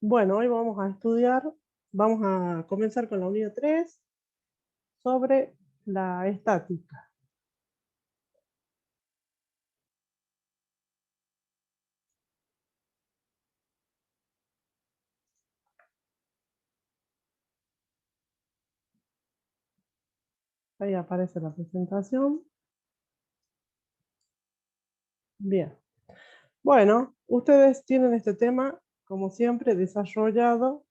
Bueno, hoy vamos a estudiar, vamos a comenzar con la unidad 3 sobre la estática. Ahí aparece la presentación. Bien. Bueno, ustedes tienen este tema, como siempre, desarrollado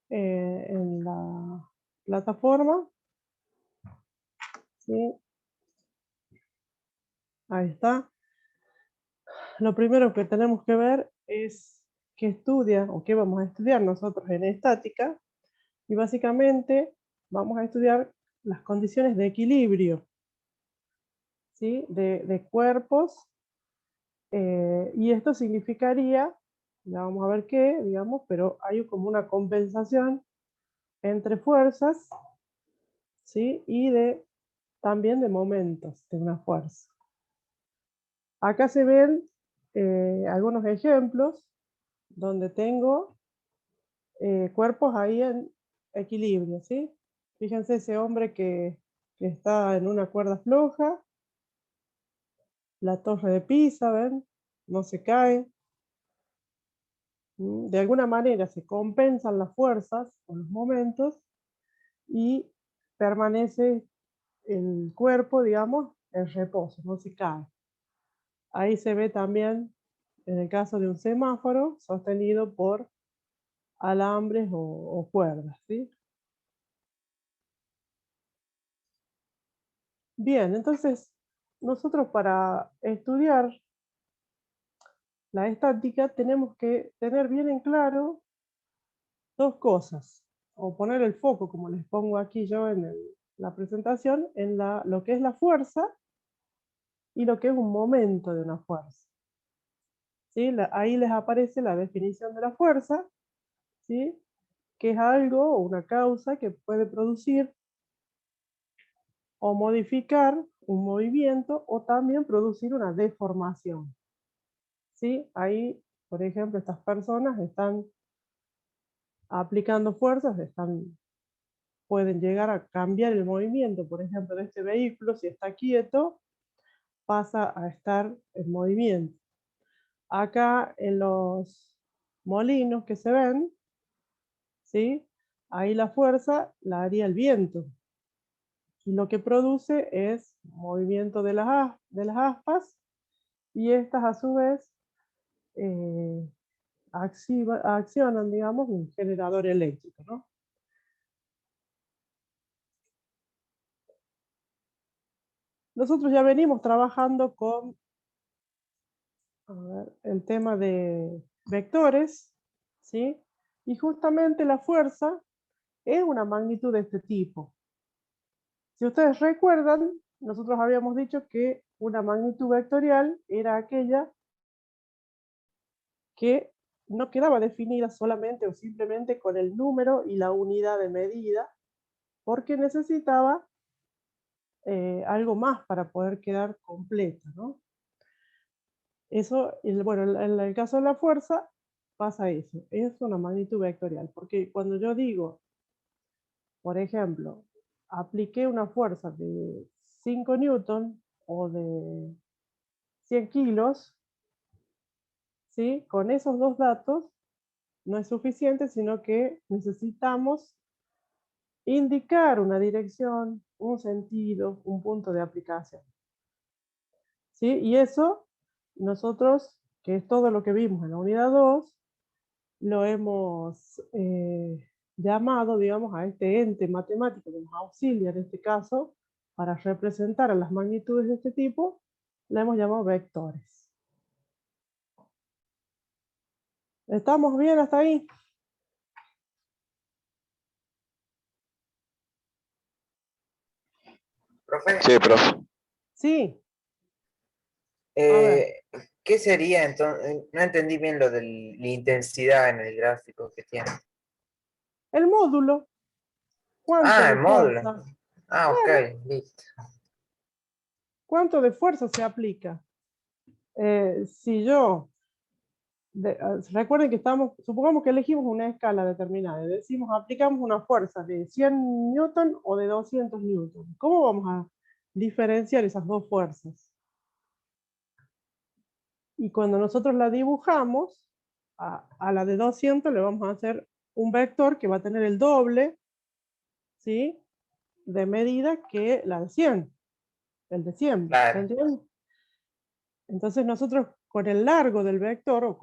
en la plataforma. ¿Sí? Ahí está. Lo primero que tenemos que ver es qué estudia o qué vamos a estudiar nosotros en estática. Y básicamente vamos a estudiar las condiciones de equilibrio, ¿sí? de cuerpos. Y esto significaría, ya vamos a ver qué, digamos, pero hay como una compensación entre fuerzas, ¿sí? Y también de momentos de una fuerza. Acá se ven algunos ejemplos donde tengo cuerpos ahí en equilibrio, ¿sí? Fíjense ese hombre que está en una cuerda floja, la torre de Pisa, ¿ven? No se cae. De alguna manera se compensan las fuerzas con los momentos y permanece el cuerpo, digamos, en reposo, no se cae. Ahí se ve también en el caso de un semáforo sostenido por alambres o cuerdas, ¿sí? Bien, entonces nosotros para estudiar la estática tenemos que tener bien en claro dos cosas, o poner el foco, como les pongo aquí yo en la presentación, en lo que es la fuerza y lo que es un momento de una fuerza. ¿Sí? Ahí les aparece la definición de la fuerza, ¿sí? Que es algo o una causa que puede producir o modificar un movimiento o también producir una deformación. ¿Sí? Ahí, por ejemplo, estas personas están aplicando fuerzas, pueden llegar a cambiar el movimiento, por ejemplo, de este vehículo, si está quieto, pasa a estar en movimiento. Acá en los molinos que se ven, ¿sí? Ahí la fuerza la haría el viento. Y lo que produce es movimiento de las aspas, y estas a su vez eh, accionan, digamos, un generador eléctrico, ¿no? Nosotros ya venimos trabajando con el tema de vectores, ¿sí? Y justamente la fuerza es una magnitud de este tipo. Si ustedes recuerdan, nosotros habíamos dicho que una magnitud vectorial era aquella que no quedaba definida solamente o simplemente con el número y la unidad de medida, porque necesitaba algo más para poder quedar completa, ¿no? Eso, bueno, en el caso de la fuerza pasa eso, es una magnitud vectorial, porque cuando yo digo, por ejemplo, apliqué una fuerza de 5 newton o de 100 kilos, ¿sí? Con esos dos datos no es suficiente, sino que necesitamos indicar una dirección, un sentido, un punto de aplicación, ¿sí? Y eso nosotros, que es todo lo que vimos en la unidad 2, lo hemos llamado, digamos, a este ente matemático que nos auxilia en este caso para representar a las magnitudes de este tipo, la hemos llamado vectores. ¿Estamos bien hasta ahí? Profe, sí, profe. Sí, a ver, Eh, ¿Qué sería entonces? No entendí bien lo de la intensidad en el gráfico que tiene. el módulo, ¿cuánto Ah, de el módulo. fuerza? Ah, ok, Claro, listo. ¿cuánto de fuerza se aplica? Si yo recuerden que supongamos que elegimos una escala determinada y decimos, aplicamos una fuerza de 100 newton o de 200 newton. ¿Cómo vamos a diferenciar esas dos fuerzas? Y cuando nosotros la dibujamos, a la de 200 le vamos a hacer un vector que va a tener el doble, ¿sí?, de medida que la de 100, el de 100, ¿se Claro. entiende? Entonces nosotros con el largo del vector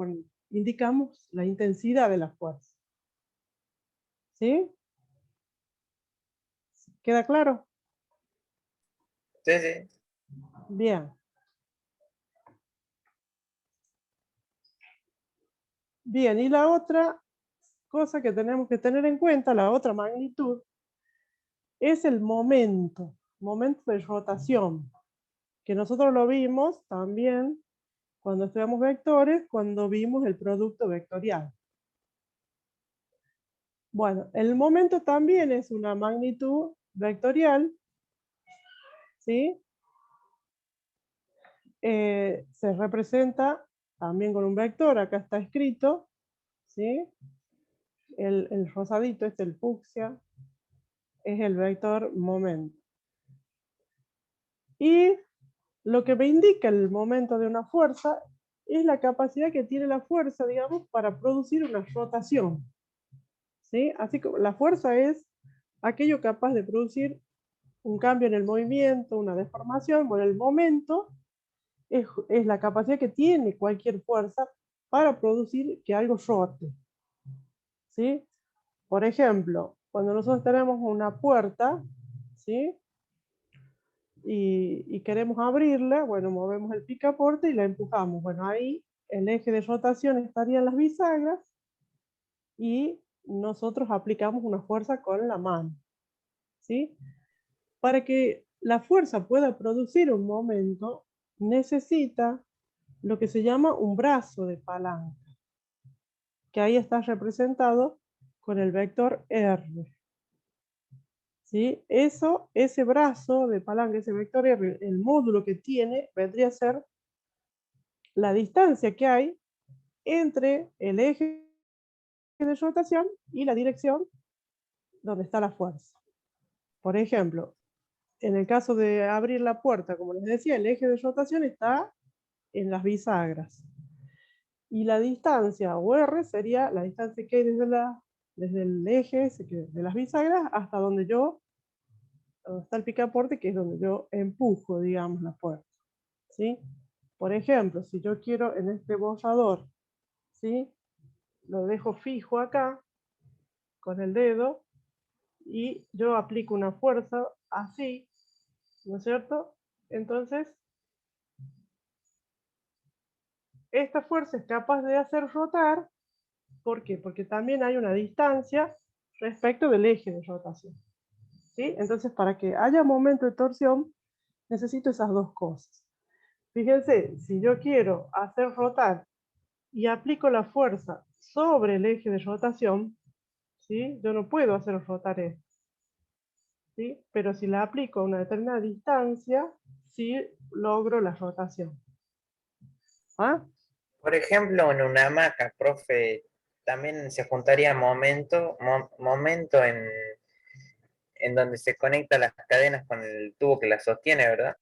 indicamos la intensidad de la fuerza. ¿Sí? ¿Queda claro? Sí, sí. Bien. Bien, y la otra cosa que tenemos que tener en cuenta, la otra magnitud, es el momento de rotación, que nosotros lo vimos también cuando estudiamos vectores, cuando vimos el producto vectorial. Bueno, el momento también es una magnitud vectorial, ¿sí? Se representa también con un vector, acá está escrito, ¿sí? El rosadito, el fucsia, es el vector momento. Y lo que me indica el momento de una fuerza es la capacidad que tiene la fuerza, digamos, para producir una rotación. ¿Sí? Así que la fuerza es aquello capaz de producir un cambio en el movimiento, una deformación. Bueno, el momento es la capacidad que tiene cualquier fuerza para producir que algo rote. ¿Sí? Por ejemplo, cuando nosotros tenemos una puerta, ¿sí?, y queremos abrirla, bueno, movemos el picaporte y la empujamos. Bueno, ahí el eje de rotación estaría en las bisagras y nosotros aplicamos una fuerza con la mano, ¿sí? Para que la fuerza pueda producir un momento, necesita lo que se llama un brazo de palanca, que ahí está representado con el vector R. ¿Sí? Ese brazo de palanca, ese vector R, el módulo que tiene, vendría a ser la distancia que hay entre el eje de rotación y la dirección donde está la fuerza. Por ejemplo, en el caso de abrir la puerta, como les decía, el eje de rotación está en las bisagras. Y la distancia, o R, sería la distancia que hay desde el eje de las bisagras hasta donde está el picaporte, que es donde yo empujo, digamos, la puerta. ¿Sí? Por ejemplo, si yo quiero en este borrador, ¿sí?, lo dejo fijo acá con el dedo y yo aplico una fuerza así, ¿no es cierto? Entonces, esta fuerza es capaz de hacer rotar. ¿Por qué? Porque también hay una distancia respecto del eje de rotación. ¿Sí? Entonces, para que haya momento de torsión, necesito esas dos cosas. Fíjense, si yo quiero hacer rotar y aplico la fuerza sobre el eje de rotación, ¿sí?, yo no puedo hacer rotar esto. ¿Sí? Pero si la aplico a una determinada distancia, sí logro la rotación. ¿Ah? Por ejemplo, en una hamaca, profe, también se juntaría momento en donde se conectan las cadenas con el tubo que la sostiene, ¿verdad?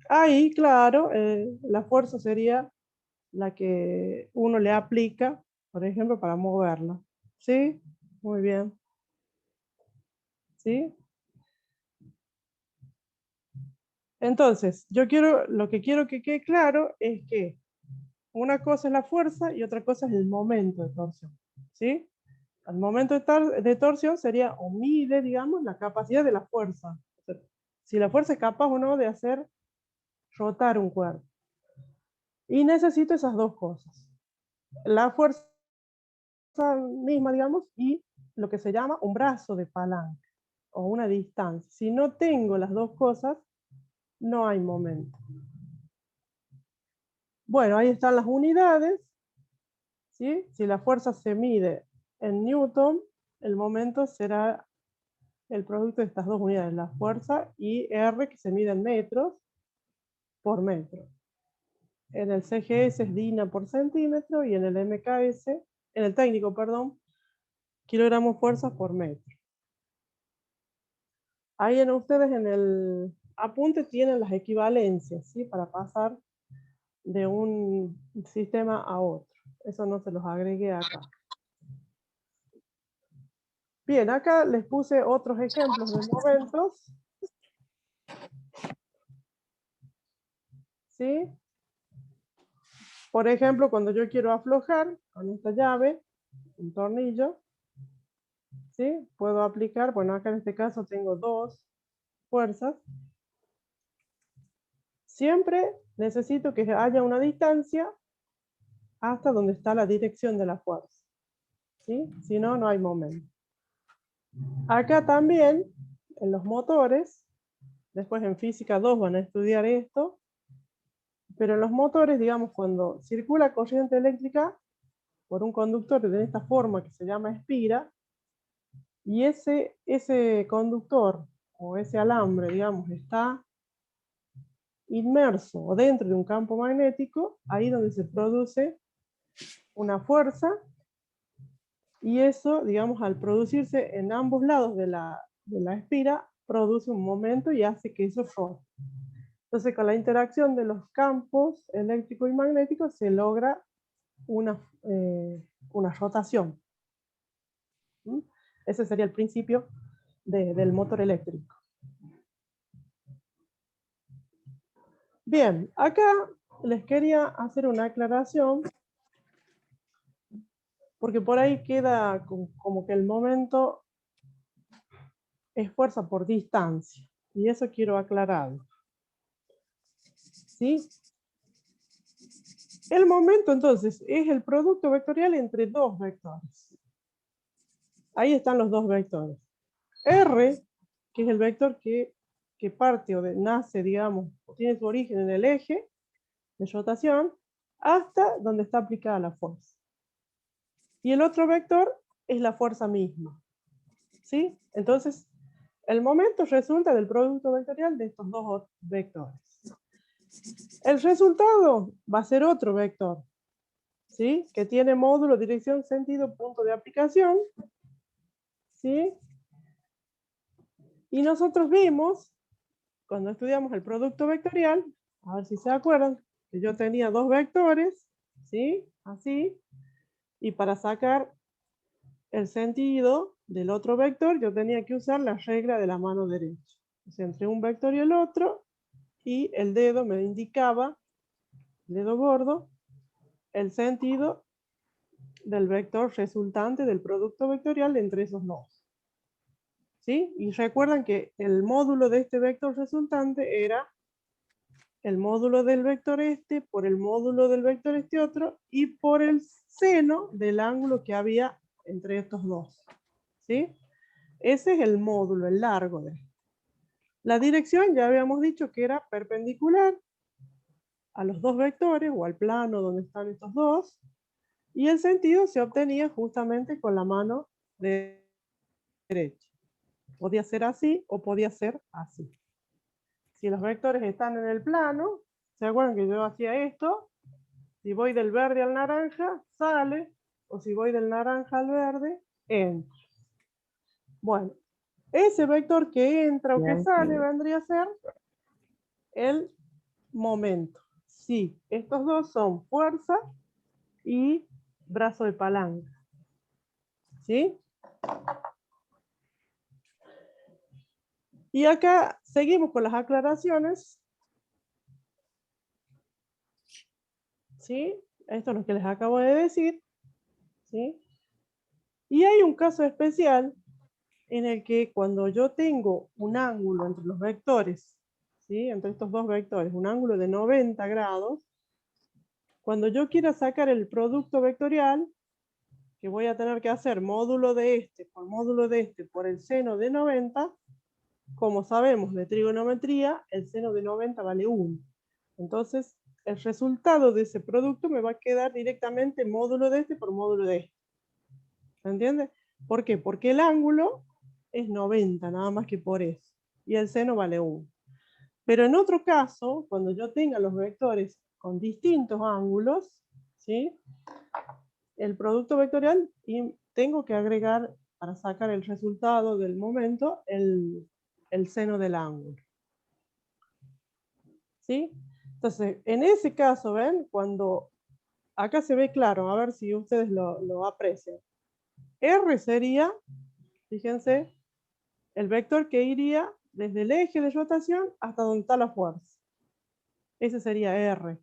Ahí, claro, la fuerza sería la que uno le aplica, por ejemplo, para moverla. ¿Sí? Muy bien. ¿Sí? Entonces, lo que quiero que quede claro es que una cosa es la fuerza y otra cosa es el momento de torsión. ¿Sí? El momento de torsión sería, o mide, digamos, la capacidad de la fuerza. O sea, si la fuerza es capaz o no de hacer rotar un cuerpo. Y necesito esas dos cosas. La fuerza misma, digamos, y lo que se llama un brazo de palanca o una distancia. Si no tengo las dos cosas, no hay momento. Bueno, ahí están las unidades. ¿Sí? Si la fuerza se mide en newton, el momento será el producto de estas dos unidades, la fuerza y R, que se mide en metros por metro. En el CGS es DINA por centímetro y en el MKS, en el técnico, perdón, kilogramos fuerzas por metro. Ahí en ustedes en el apunte tienen las equivalencias, ¿sí? Para pasar de un sistema a otro. Eso no se los agregué acá. Bien, acá les puse otros ejemplos de momentos. ¿Sí? Por ejemplo, cuando yo quiero aflojar con esta llave, un tornillo, ¿sí? Puedo aplicar, bueno, acá en este caso tengo dos fuerzas. Siempre necesito que haya una distancia hasta donde está la dirección de la fuerza. ¿Sí? Si no, no hay momento. Acá también, en los motores, después en física 2 van a estudiar esto, pero en los motores, digamos, cuando circula corriente eléctrica por un conductor de esta forma que se llama espira, y ese conductor o ese alambre, digamos, está inmerso o dentro de un campo magnético, ahí donde se produce una fuerza, y eso, digamos, al producirse en ambos lados de la espira, produce un momento y hace que eso rote. Entonces, con la interacción de los campos eléctrico y magnético se logra una rotación. ¿Mm? Ese sería el principio del motor eléctrico. Bien, acá les quería hacer una aclaración, porque por ahí queda como que el momento es fuerza por distancia, y eso quiero aclararlo. ¿Sí? El momento, entonces, es el producto vectorial entre dos vectores. Ahí están los dos vectores. R, que es el vector que parte o nace, digamos, o tiene su origen en el eje de rotación, hasta donde está aplicada la fuerza. Y el otro vector es la fuerza misma. ¿Sí? Entonces, el momento resulta del producto vectorial de estos dos vectores. El resultado va a ser otro vector, ¿sí? Que tiene módulo, dirección, sentido, punto de aplicación, ¿sí? Y nosotros vimos, cuando estudiamos el producto vectorial, a ver si se acuerdan, que yo tenía dos vectores, ¿sí? Así, y para sacar el sentido del otro vector, yo tenía que usar la regla de la mano derecha. O sea, entre un vector y el otro, y el dedo me indicaba, dedo gordo, el sentido del vector resultante del producto vectorial entre esos dos. ¿Sí? Y recuerdan que el módulo de este vector resultante era el módulo del vector este por el módulo del vector este otro y por el seno del ángulo que había entre estos dos. ¿Sí? Ese es el módulo, el largo de esto. La dirección ya habíamos dicho que era perpendicular a los dos vectores o al plano donde están estos dos, y el sentido se obtenía justamente con la mano derecha. Podía ser así o podía ser así. Si los vectores están en el plano, ¿se acuerdan que yo hacía esto? Si voy del verde al naranja, sale, o si voy del naranja al verde, entra. Bueno, ese vector que entra o que sale vendría a ser el momento. Sí, estos dos son fuerza y brazo de palanca. ¿Sí? Y acá seguimos con las aclaraciones. ¿Sí? Esto es lo que les acabo de decir. ¿Sí? Y hay un caso especial en el que cuando yo tengo un ángulo entre los vectores, ¿sí? Entre estos dos vectores, un ángulo de 90 grados, cuando yo quiera sacar el producto vectorial, que voy a tener que hacer módulo de este por el seno de 90, como sabemos de trigonometría, el seno de 90 vale 1. Entonces, el resultado de ese producto me va a quedar directamente módulo de este por módulo de este. ¿Se entiende? ¿Por qué? Porque el ángulo es 90, nada más que por eso. Y el seno vale 1. Pero en otro caso, cuando yo tenga los vectores con distintos ángulos, ¿sí? El producto vectorial, y tengo que agregar, para sacar el resultado del momento, el seno del ángulo. ¿Sí? Entonces, en ese caso, ¿ven? Cuando acá se ve claro, a ver si ustedes lo aprecian. R sería, fíjense, el vector que iría desde el eje de rotación hasta donde está la fuerza. Ese sería R.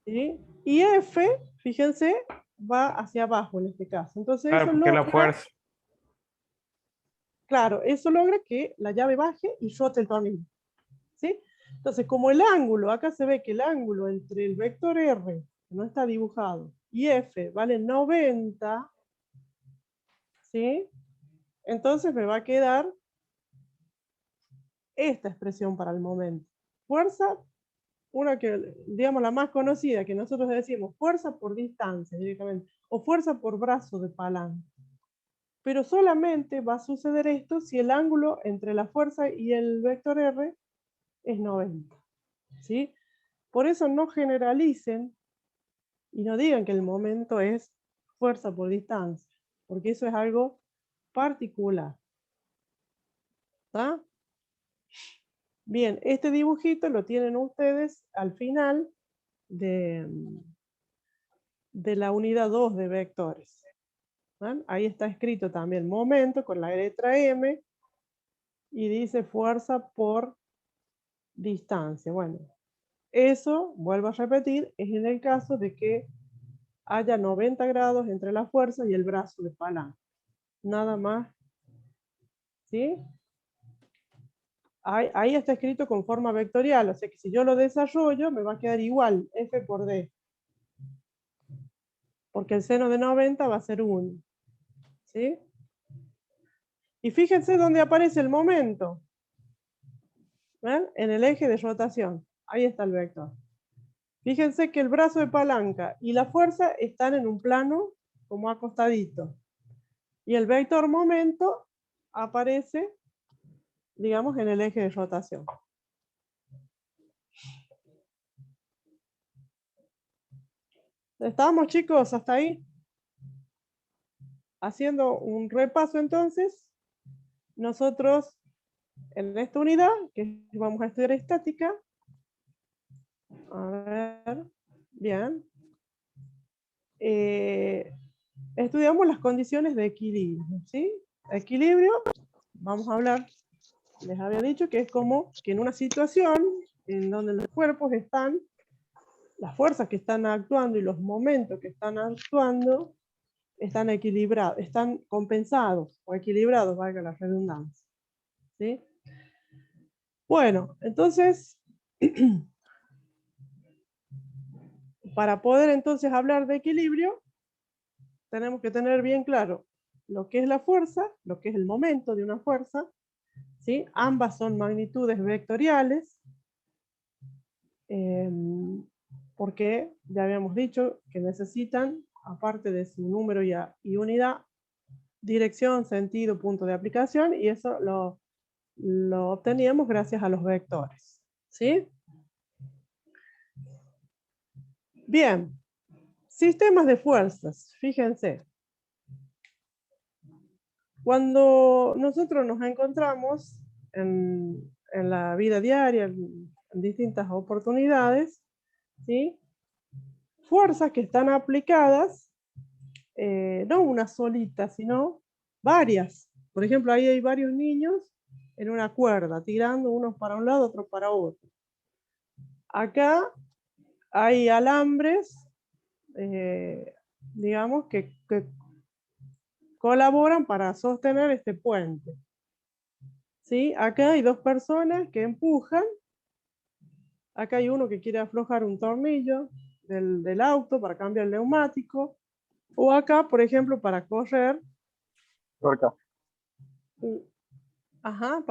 ¿Sí? Y F, fíjense, va hacia abajo en este caso. Entonces Claro, eso porque la logra, fuerza. claro, eso logra que la llave baje y rote el tornillo. ¿Sí? Entonces, como el ángulo, acá se ve que el ángulo entre el vector R, que no está dibujado, y F vale 90, ¿sí? Entonces me va a quedar esta expresión para el momento. Fuerza, una que, digamos, la más conocida, que nosotros decimos fuerza por distancia directamente, o fuerza por brazo de palanca. Pero solamente va a suceder esto si el ángulo entre la fuerza y el vector R es 90. ¿Sí? Por eso no generalicen y no digan que el momento es fuerza por distancia, porque eso es algo particular. ¿Está? Bien, este dibujito lo tienen ustedes al final de la unidad 2 de vectores. ¿Ven? Ahí está escrito también momento con la letra M y dice fuerza por distancia. Bueno, eso, vuelvo a repetir, es en el caso de que haya 90 grados entre la fuerza y el brazo de palanca. Nada más. ¿Sí? Ahí está escrito con forma vectorial, o sea que si yo lo desarrollo me va a quedar igual, F por D. Porque el seno de 90 va a ser 1. ¿Sí? Y fíjense dónde aparece el momento. ¿Ven? En el eje de rotación. Ahí está el vector. Fíjense que el brazo de palanca y la fuerza están en un plano como acostadito. Y el vector momento aparece, digamos, en el eje de rotación. ¿Estamos, chicos, hasta ahí? Haciendo un repaso entonces, nosotros en esta unidad, que vamos a estudiar estática, a ver, bien, estudiamos las condiciones de equilibrio, ¿sí? Equilibrio, vamos a hablar, les había dicho que es como que en una situación en donde los cuerpos están, las fuerzas que están actuando y los momentos que están actuando, están equilibrados, están compensados o equilibrados, valga la redundancia, ¿sí? Bueno, entonces, para poder entonces hablar de equilibrio, tenemos que tener bien claro lo que es la fuerza, lo que es el momento de una fuerza, ¿sí? Ambas son magnitudes vectoriales, porque ya habíamos dicho que necesitan, aparte de su número y unidad, dirección, sentido, punto de aplicación, y eso lo obteníamos gracias a los vectores, ¿sí? Bien, sistemas de fuerzas, fíjense. Cuando nosotros nos encontramos en la vida diaria, en distintas oportunidades, ¿sí? Fuerzas que están aplicadas, no una solita, sino varias. Por ejemplo, ahí hay varios niños en una cuerda, tirando unos para un lado, otros para otro. Acá hay alambres, digamos, que colaboran para sostener este puente. ¿Sí? Acá hay dos personas que empujan. Acá hay uno que quiere aflojar un tornillo del auto para cambiar el neumático. O acá, por ejemplo, para correr. Tuerca. Ajá,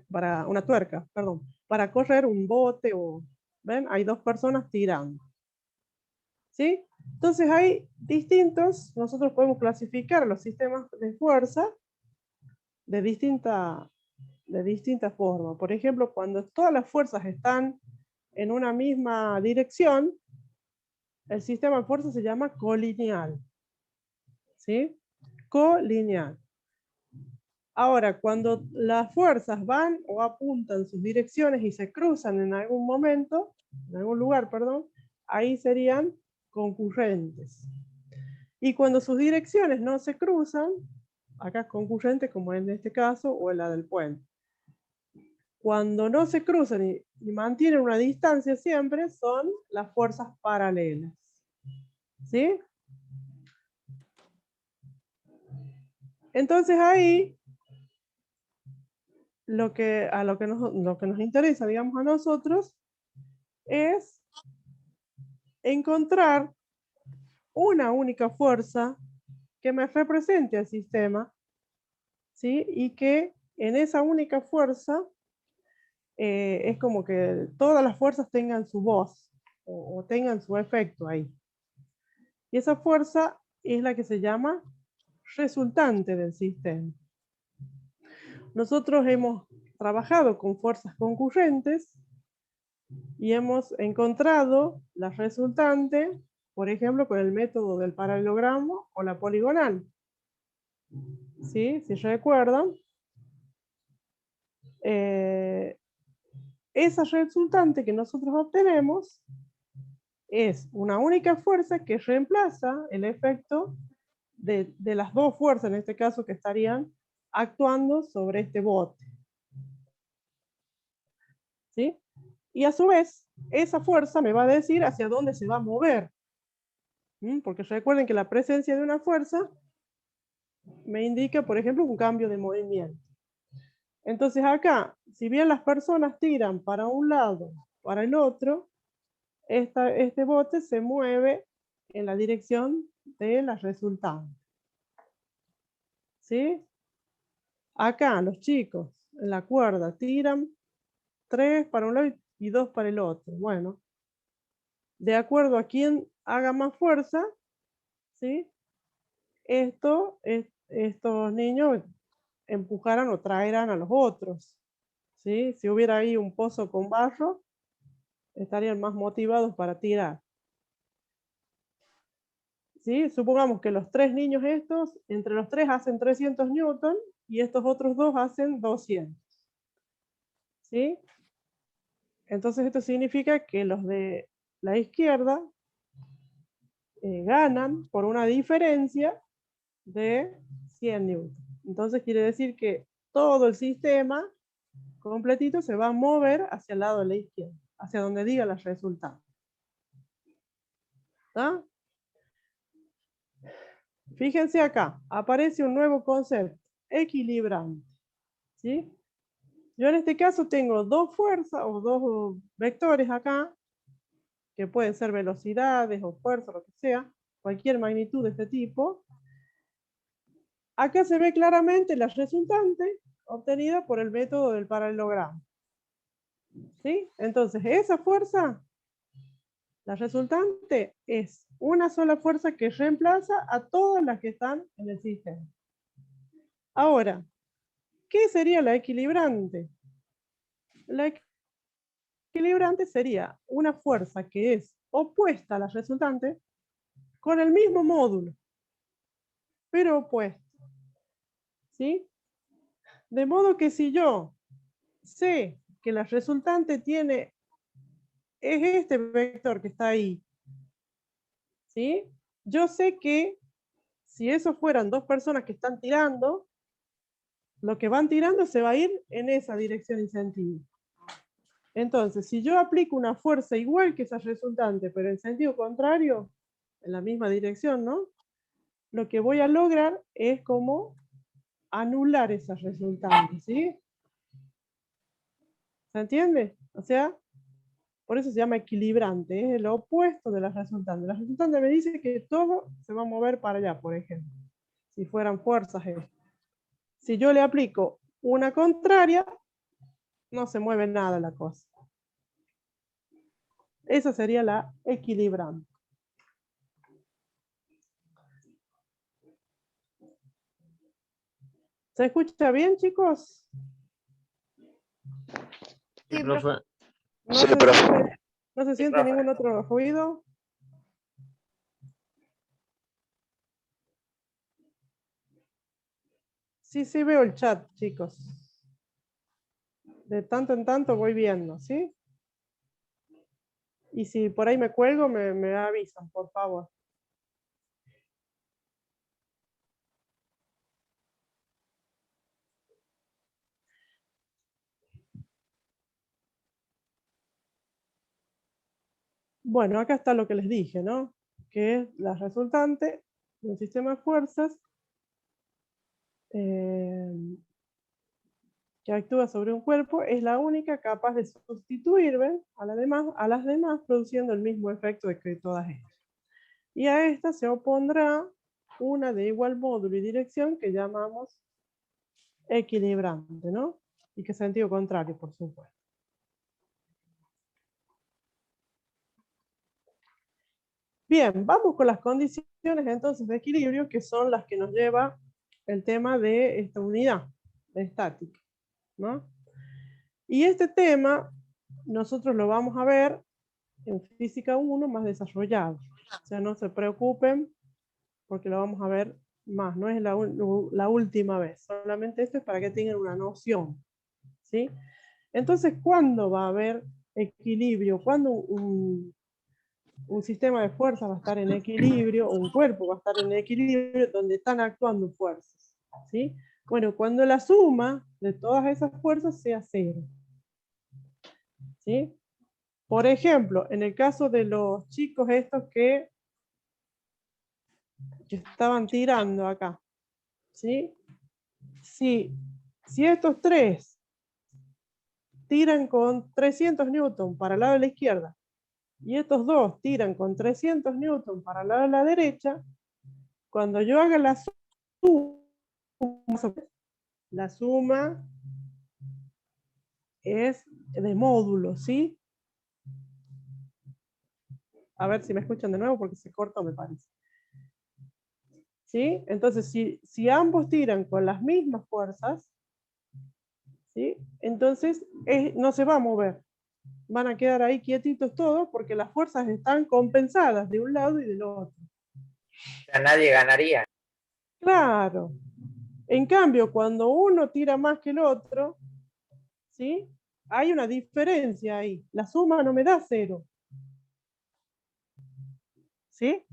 para una tuerca, perdón. Para correr un bote o... ¿Ven? Hay dos personas tirando. ¿Sí? Entonces hay distintos, nosotros podemos clasificar los sistemas de fuerza de distinta forma. Por ejemplo, cuando todas las fuerzas están en una misma dirección, el sistema de fuerzas se llama colineal. ¿Sí? Colineal. Ahora, cuando las fuerzas van o apuntan sus direcciones y se cruzan en algún momento, en algún lugar, perdón, ahí serían concurrentes. Y cuando sus direcciones no se cruzan, acá es concurrente como en este caso o en la del puente. Cuando no se cruzan y mantienen una distancia siempre, son las fuerzas paralelas. ¿Sí? Entonces ahí, lo que nos interesa, digamos, a nosotros, es encontrar una única fuerza que me represente al sistema, ¿sí? Y que en esa única fuerza es como que todas las fuerzas tengan su voz o tengan su efecto ahí. Y esa fuerza es la que se llama resultante del sistema. Nosotros hemos trabajado con fuerzas concurrentes y hemos encontrado la resultante, por ejemplo, con el método del paralelogramo o la poligonal. ¿Sí? Si recuerdan, esa resultante que nosotros obtenemos es una única fuerza que reemplaza el efecto de las dos fuerzas, en este caso, que estarían actuando sobre este bote. ¿Sí? Y a su vez, esa fuerza me va a decir hacia dónde se va a mover. Porque recuerden que la presencia de una fuerza me indica, por ejemplo, un cambio de movimiento. Entonces acá, si bien las personas tiran para un lado, para el otro, este bote se mueve en la dirección de la resultante. ¿Sí? Acá los chicos en la cuerda tiran 3 para un lado y 2 para el otro. Bueno, de acuerdo a quién haga más fuerza, ¿sí? Estos niños empujarán o traerán a los otros. ¿Sí? Si hubiera ahí un pozo con barro, estarían más motivados para tirar. ¿Sí? Supongamos que los 3 niños estos, entre los 3 hacen 300 newton y estos otros 2 hacen 200. ¿Sí? Entonces esto significa que los de la izquierda ganan por una diferencia de 100 newton. Entonces quiere decir que todo el sistema completito se va a mover hacia el lado de la izquierda, hacia donde diga los resultados. ¿Está? Fíjense acá, aparece un nuevo concepto, equilibrante. ¿Sí? Yo en este caso tengo dos fuerzas o dos vectores acá, que pueden ser velocidades o fuerzas, lo que sea, cualquier magnitud de este tipo. Acá se ve claramente la resultante obtenida por el método del paralelogramo. ¿Sí? Entonces, esa fuerza, la resultante, es una sola fuerza que reemplaza a todas las que están en el sistema. Ahora, ¿qué sería la equilibrante? La equilibrante sería una fuerza que es opuesta a la resultante con el mismo módulo, pero opuesto. ¿Sí? De modo que si yo sé que la resultante es este vector que está ahí, ¿sí? Yo sé que si esos fueran dos personas que están tirando, lo que van tirando se va a ir en esa dirección y sentido. Entonces, si yo aplico una fuerza igual que esa resultante, pero en sentido contrario, en la misma dirección, ¿no? Lo que voy a lograr es como anular esa resultante, ¿sí? ¿Se entiende? O sea, por eso se llama equilibrante, es el opuesto de la resultante. La resultante me dice que todo se va a mover para allá, por ejemplo, si fueran fuerzas. Si yo le aplico una contraria, no se mueve nada la cosa. Esa sería la equilibrante. ¿Se escucha bien, chicos? Sí, profe. No sí, profe. ¿No se Sí, siente profe. ningún otro ruido? Sí, sí veo el chat, chicos. De tanto en tanto voy viendo, ¿sí? Y si por ahí me cuelgo, me avisan, por favor. Bueno, acá está lo que les dije, ¿no? Que es la resultante de un sistema de fuerzas que actúa sobre un cuerpo, es la única capaz de sustituir a las demás, produciendo el mismo efecto que todas ellas. Y a esta se opondrá una de igual módulo y dirección que llamamos equilibrante, ¿no? Y que sentido contrario, por supuesto. Bien, vamos con las condiciones entonces de equilibrio, que son las que nos lleva el tema de esta unidad de estática, ¿no? Y este tema nosotros lo vamos a ver en física 1 más desarrollado. O sea, no se preocupen porque lo vamos a ver más, no es la última vez, solamente esto es para que tengan una noción, ¿sí? Entonces, ¿cuándo va a haber equilibrio? ¿Cuándo un sistema de fuerzas va a estar en equilibrio, o un cuerpo va a estar en equilibrio donde están actuando fuerzas? ¿Sí? Bueno, cuando la suma de todas esas fuerzas sea cero. ¿Sí? Por ejemplo, en el caso de los chicos estos que estaban tirando acá, ¿sí? Si estos tres tiran con 300 newton para el lado de la izquierda y estos dos tiran con 300 newton para el lado de la derecha, cuando yo haga la suma es de módulos, ¿sí? A ver si me escuchan de nuevo porque se cortó, me parece. ¿Sí? Entonces, si ambos tiran con las mismas fuerzas, ¿sí? Entonces no se va a mover. Van a quedar ahí quietitos todos porque las fuerzas están compensadas de un lado y del otro. O sea, nadie ganaría. Claro. En cambio, cuando uno tira más que el otro, ¿sí? Hay una diferencia ahí. La suma no me da cero. ¿Sí?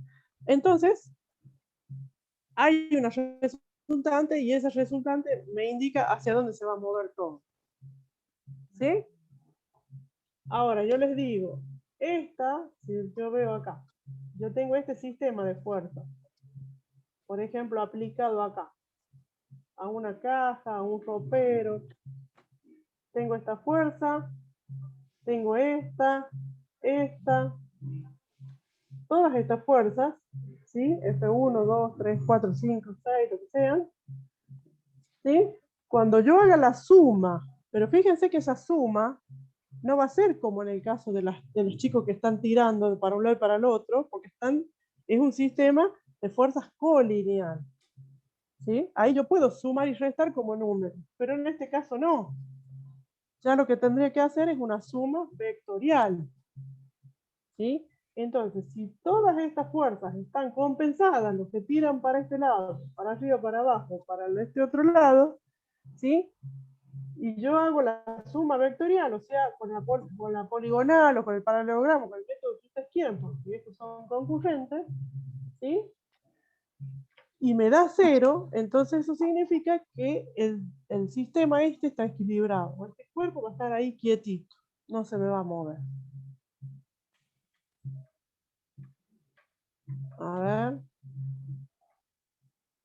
Entonces, hay una resultante y esa resultante me indica hacia dónde se va a mover todo. ¿Sí? Ahora, yo les digo, si yo veo acá, yo tengo este sistema de fuerza, por ejemplo, aplicado acá, a una caja, a un ropero, tengo esta fuerza, tengo esta, todas estas fuerzas, ¿sí? F1, 2, 3, 4, 5, 6, lo que sean, ¿sí? Cuando yo haga la suma, pero fíjense que esa suma no va a ser como en el caso de los chicos que están tirando para un lado y para el otro, porque es un sistema de fuerzas colineal. ¿Sí? Ahí yo puedo sumar y restar como número, pero en este caso no. Ya lo que tendría que hacer es una suma vectorial. ¿Sí? Entonces, si todas estas fuerzas están compensadas, los que tiran para este lado, para arriba, para abajo, para este otro lado, ¿sí? Y yo hago la suma vectorial, o sea, con la poligonal o con el paralelogramo, con el método que ustedes quieran, porque estos son concurrentes, ¿sí? Y me da cero, entonces eso significa que el sistema este está equilibrado. Este cuerpo va a estar ahí quietito, no se me va a mover. A ver.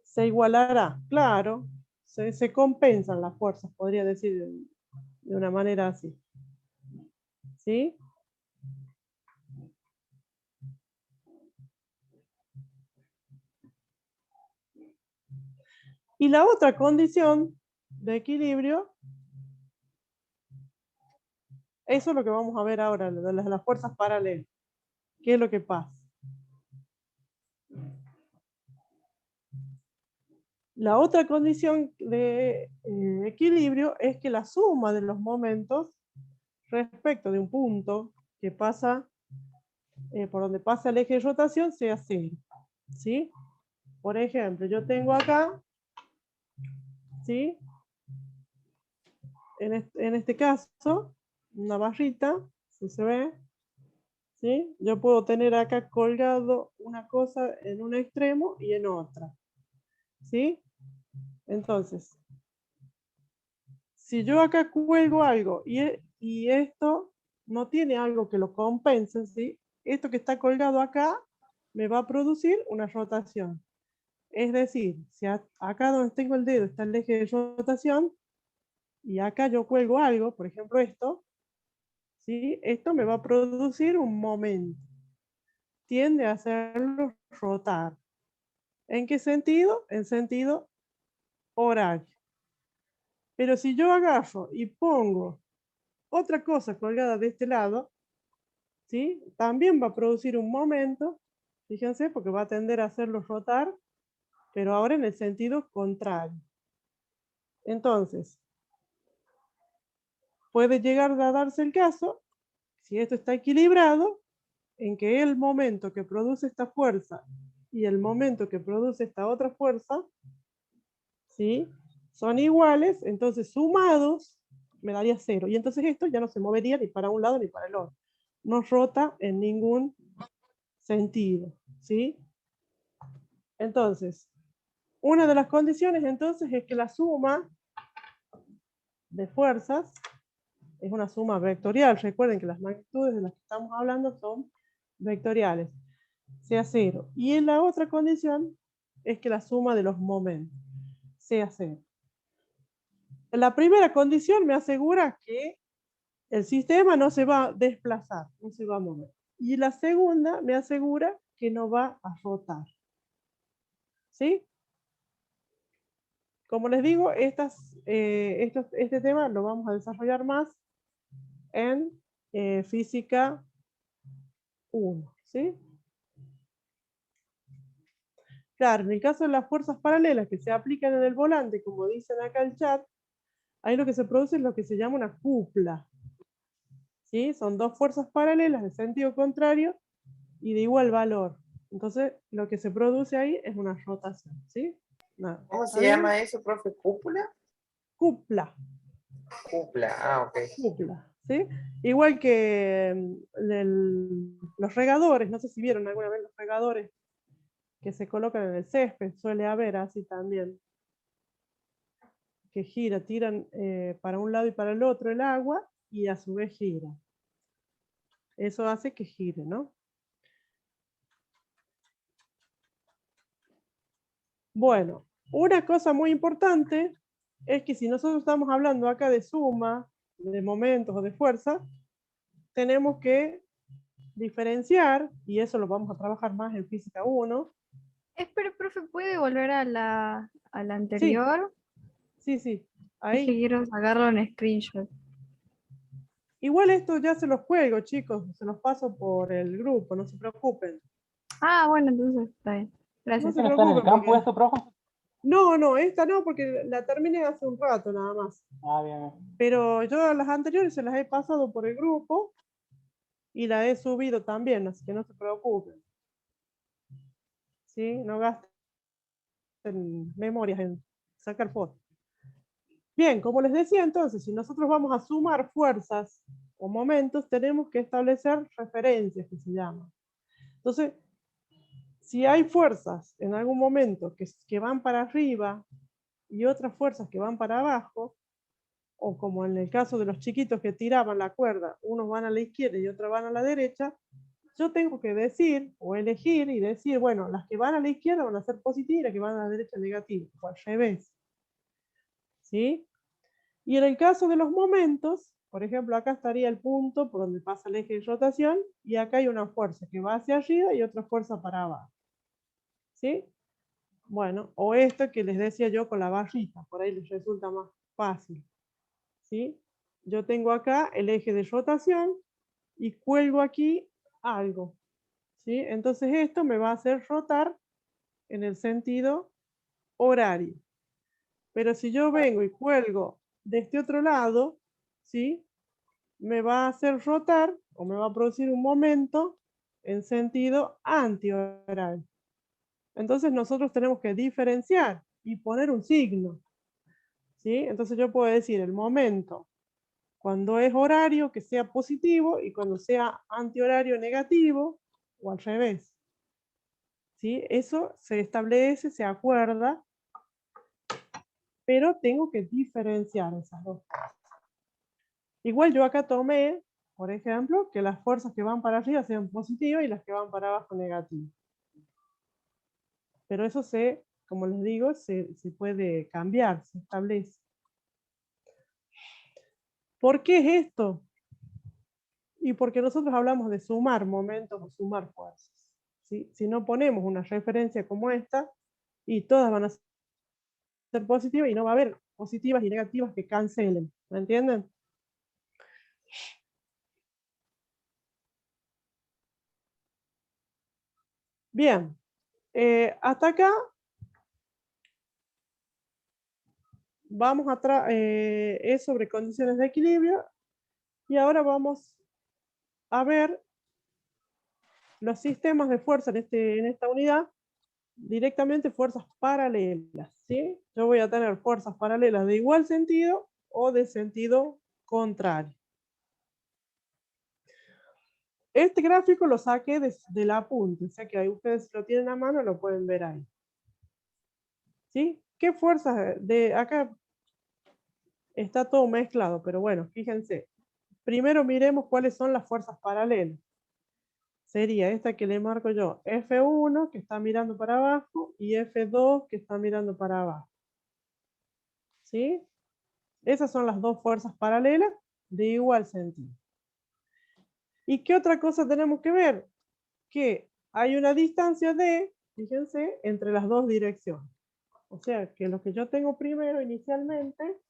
Se igualará, claro. Se compensan las fuerzas, podría decir de una manera así. ¿Sí? Y la otra condición de equilibrio, eso es lo que vamos a ver ahora, las fuerzas paralelas. ¿Qué es lo que pasa? La otra condición de equilibrio es que la suma de los momentos respecto de un punto que pasa, por donde pasa el eje de rotación sea 0. ¿Sí? Por ejemplo, yo tengo acá, ¿sí? En este caso, una barrita, si se ve, ¿sí? Yo puedo tener acá colgado una cosa en un extremo y en otra, ¿sí? Entonces, si yo acá cuelgo algo y esto no tiene algo que lo compense, ¿sí? Esto que está colgado acá me va a producir una rotación. Es decir, si acá donde tengo el dedo está el eje de rotación y acá yo cuelgo algo, por ejemplo esto, ¿sí? Esto me va a producir un momento. Tiende a hacerlo rotar. ¿En qué sentido? En sentido horario. Pero si yo agarro y pongo otra cosa colgada de este lado, ¿sí? También va a producir un momento, fíjense, porque va a tender a hacerlo rotar, pero ahora en el sentido contrario. Entonces, puede llegar a darse el caso, si esto está equilibrado, en que el momento que produce esta fuerza y el momento que produce esta otra fuerza, ¿sí? Son iguales, entonces sumados me daría 0. Y entonces esto ya no se movería ni para un lado ni para el otro. No rota en ningún sentido, ¿sí? Entonces, una de las condiciones entonces es que la suma de fuerzas es una suma vectorial. Recuerden que las magnitudes de las que estamos hablando son vectoriales, sea 0. Y en la otra condición es que la suma de los momentos sea 0. La primera condición me asegura que el sistema no se va a desplazar, no se va a mover. Y la segunda me asegura que no va a rotar. ¿Sí? Como les digo, este tema lo vamos a desarrollar más en física 1. ¿Sí? Claro, en el caso de las fuerzas paralelas que se aplican en el volante, como dicen acá el chat, ahí lo que se produce es lo que se llama una cupla. ¿Sí? Son dos fuerzas paralelas de sentido contrario y de igual valor. Entonces, lo que se produce ahí es una rotación. ¿Sí? Nada. ¿Cómo ¿Está se bien? llama eso, profe? ¿Cúpula? Cupla. Cúpula, ok. Cupla. ¿Sí? Igual que los regadores, no sé si vieron alguna vez los regadores que se colocan en el césped, suele haber así también, que gira, tiran para un lado y para el otro el agua y a su vez gira. Eso hace que gire, ¿no? Bueno, una cosa muy importante es que si nosotros estamos hablando acá de suma, de momentos o de fuerza, tenemos que diferenciar, y eso lo vamos a trabajar más en física 1. Espera, profe, ¿puede volver a la Sí, anterior? sí, Es que ahí. quiero sacarlo en screenshot. Igual esto ya se los juego, chicos, se los paso por el grupo, no se preocupen. Ah, bueno, entonces está bien. No Gracias. se ¿Quién está en el preocupen campo porque... esto, profe? No, esta no, porque la terminé hace un rato nada más. Ah, bien, bien. Pero yo a las anteriores se las he pasado por el grupo y la he subido también, así que no se preocupen. ¿Sí? No gasten memorias en sacar fotos. Bien, como les decía entonces, si nosotros vamos a sumar fuerzas o momentos, tenemos que establecer referencias que se llaman. Entonces, si hay fuerzas en algún momento que van para arriba y otras fuerzas que van para abajo, o como en el caso de los chiquitos que tiraban la cuerda, unos van a la izquierda y otros van a la derecha, yo tengo que decir o elegir y decir, bueno, las que van a la izquierda van a ser positivas y las que van a la derecha negativas, o al revés. ¿Sí? Y en el caso de los momentos, por ejemplo, acá estaría el punto por donde pasa el eje de rotación y acá hay una fuerza que va hacia arriba y otra fuerza para abajo. ¿Sí? Bueno, o esto que les decía yo con la barrita, por ahí les resulta más fácil. ¿Sí? Yo tengo acá el eje de rotación y cuelgo aquí algo. ¿Sí? Entonces esto me va a hacer rotar en el sentido horario. Pero si yo vengo y cuelgo de este otro lado, ¿sí? Me va a hacer rotar o me va a producir un momento en sentido antihorario. Entonces nosotros tenemos que diferenciar y poner un signo, ¿sí? Entonces yo puedo decir el momento cuando es horario que sea positivo y cuando sea antihorario negativo, o al revés. ¿Sí? Eso se establece, se acuerda, pero tengo que diferenciar esas dos cosas. Igual yo acá tomé, por ejemplo, que las fuerzas que van para arriba sean positivas y las que van para abajo negativas. Pero eso como les digo, se puede cambiar, se establece. ¿Por qué es esto? Y porque nosotros hablamos de sumar momentos o sumar fuerzas. ¿Sí? Si no ponemos una referencia como esta, y todas van a ser positivas y no va a haber positivas y negativas que cancelen. ¿Me entienden? Bien. Hasta acá vamos atrás, es sobre condiciones de equilibrio. Y ahora vamos a ver los sistemas de fuerza en esta unidad, directamente fuerzas paralelas. ¿Sí? Yo voy a tener fuerzas paralelas de igual sentido o de sentido contrario. Este gráfico lo saqué del apunte, o sea que ahí ustedes lo tienen a mano, lo pueden ver ahí. ¿Sí? ¿Qué fuerzas de acá? Está todo mezclado, pero bueno, fíjense. Primero miremos cuáles son las fuerzas paralelas. Sería esta que le marco yo, F1 que está mirando para abajo y F2 que está mirando para abajo. ¿Sí? Esas son las dos fuerzas paralelas de igual sentido. ¿Y qué otra cosa tenemos que ver? Que hay una distancia de, fíjense, entre las dos direcciones. O sea, que lo que yo tengo primero inicialmente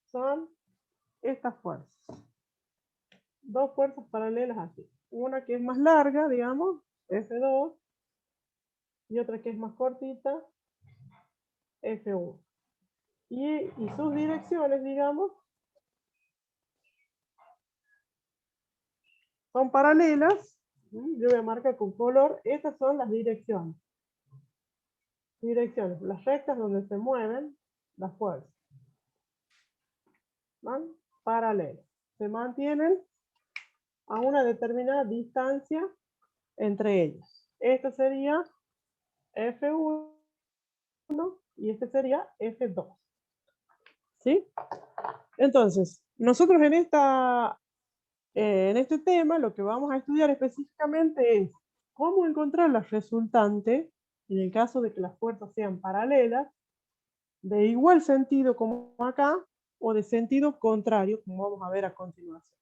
son estas fuerzas. Dos fuerzas paralelas así. Una que es más larga, digamos, F2, y otra que es más cortita, F1. Y sus direcciones, digamos, son paralelas. Yo voy a marcar con color. Estas son las direcciones. Direcciones, las rectas donde se mueven las fuerzas. ¿Van? Paralelas. Se mantienen a una determinada distancia entre ellos. Esto sería F1 y este sería F2. ¿Sí? Entonces, nosotros en este tema lo que vamos a estudiar específicamente es cómo encontrar la resultante en el caso de que las fuerzas sean paralelas, de igual sentido como acá, o de sentido contrario, como vamos a ver a continuación.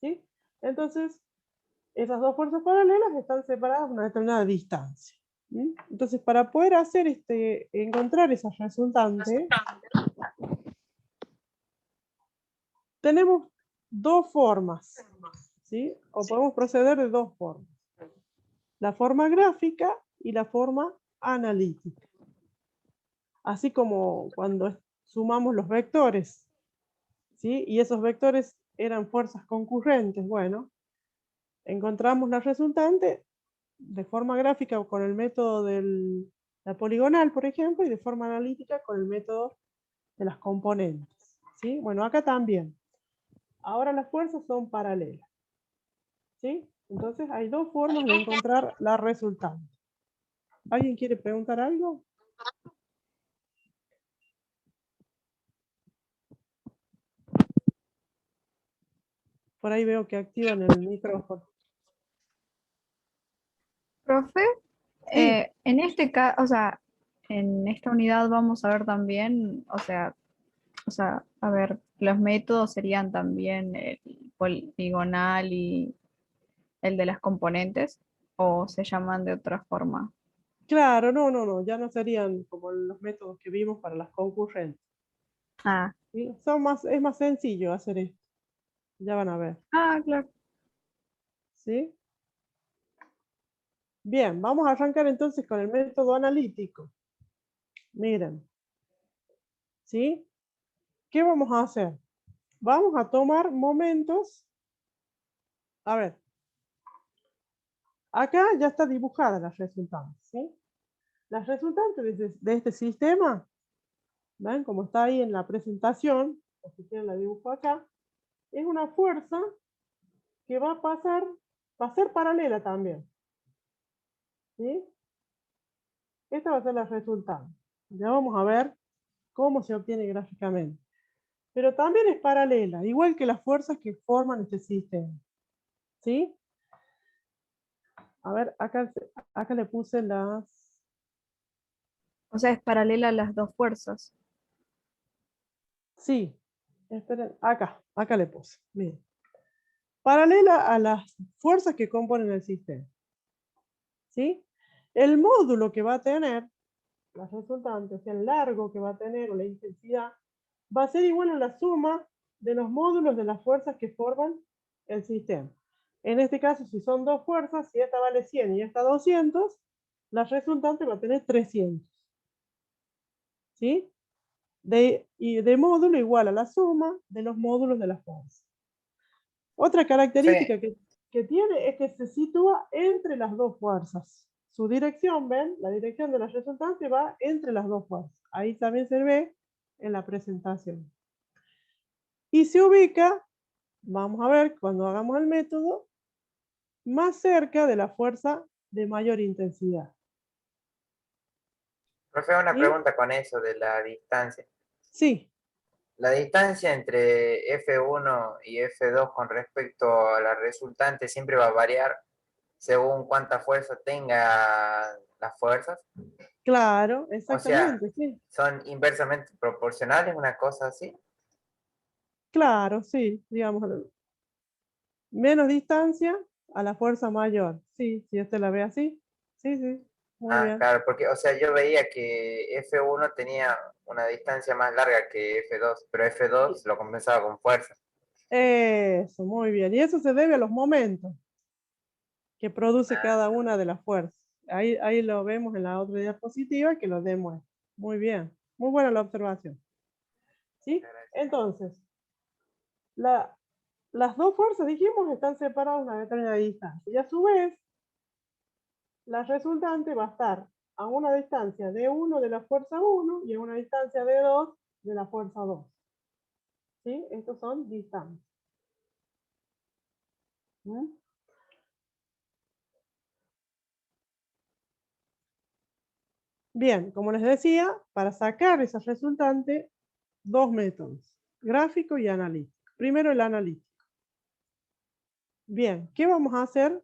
¿Sí? Entonces, esas dos fuerzas paralelas están separadas a una determinada distancia. ¿Sí? Entonces, para poder hacer encontrar esa resultante, tenemos dos formas, ¿sí? O podemos proceder de dos formas. La forma gráfica y la forma analítica. Así como cuando sumamos los vectores, ¿sí? Y esos vectores eran fuerzas concurrentes. Bueno, encontramos la resultante de forma gráfica con el método de la poligonal, por ejemplo, y de forma analítica con el método de las componentes. ¿Sí? Bueno, acá también. Ahora las fuerzas son paralelas. ¿Sí? Entonces hay dos formas de encontrar la resultante. ¿Alguien quiere preguntar algo? Por ahí veo que activan el micrófono. Profe, Sí, en este caso, o sea, en esta unidad vamos a ver también, a ver, los métodos serían también el poligonal y el de las componentes, o se llaman de otra forma. claro, no, ya no serían como los métodos que vimos para las concurrentes. Ah, ¿Sí? Es más sencillo hacer esto. Ya van a ver. claro. ¿Sí? Bien, vamos a arrancar entonces con el método analítico. Miren. ¿Sí? ¿Qué vamos a hacer? vamos a tomar momentos. A ver, acá ya está dibujada la resultante, ¿sí? Las resultantes de este sistema, ¿ven? Como está ahí en la presentación, o si quieren la dibujo acá, es una fuerza que va a pasar, va a ser paralela también, ¿sí? Esta va a ser la resultante. Ya vamos a ver cómo se obtiene gráficamente. Pero también es paralela, igual que las fuerzas que forman este sistema, ¿sí? A ver, acá le puse las... O sea, es paralela a las dos fuerzas. Sí, esperen, acá le puse, miren. Paralela a las fuerzas que componen el sistema, ¿sí? El módulo que va a tener la resultante, o sea, el largo que va a tener o la intensidad, va a ser igual a la suma de los módulos de las fuerzas que forman el sistema. En este caso, si son dos fuerzas, si esta vale 100 y esta 200, la resultante va a tener 300. ¿Sí? Y de módulo igual a la suma de los módulos de las fuerzas. Otra característica Sí, que tiene es que se sitúa entre las dos fuerzas. Su dirección, ¿ven? La dirección de la resultante va entre las dos fuerzas. Ahí también se ve en la presentación. Y se ubica, vamos a ver cuando hagamos el método, más cerca de la fuerza de mayor intensidad. profe, una ¿Sí? pregunta con eso de la distancia. Sí, La distancia entre F1 y F2 con respecto a la resultante siempre va a variar según cuánta fuerza tenga las fuerzas. claro, O sea, exactamente, sí. son inversamente proporcionales, una cosa así. Claro, sí, digamos, menos distancia a la fuerza mayor. Sí, si usted la ve así. Sí, sí, muy Ah, bien. claro, porque, o sea, yo veía que F1 tenía una distancia más larga que F2, pero F2 lo compensaba con fuerza. Eso, muy bien. Y eso se debe a los momentos que produce Ah, cada una de las fuerzas. Ahí lo vemos en la otra diapositiva que lo demuestra. Muy bien, muy buena la observación. ¿Sí? muchas gracias. Entonces, las dos fuerzas, dijimos, están separadas a una determinada distancia. Y a su vez, la resultante va a estar a una distancia de 1 de la fuerza 1 y a una distancia de 2 de la fuerza 2. ¿Sí? Estos son distancias. ¿Mm? Bien, como les decía, para sacar esa resultante, dos métodos, gráfico y analítico. Primero el analítico. Bien, ¿qué vamos a hacer?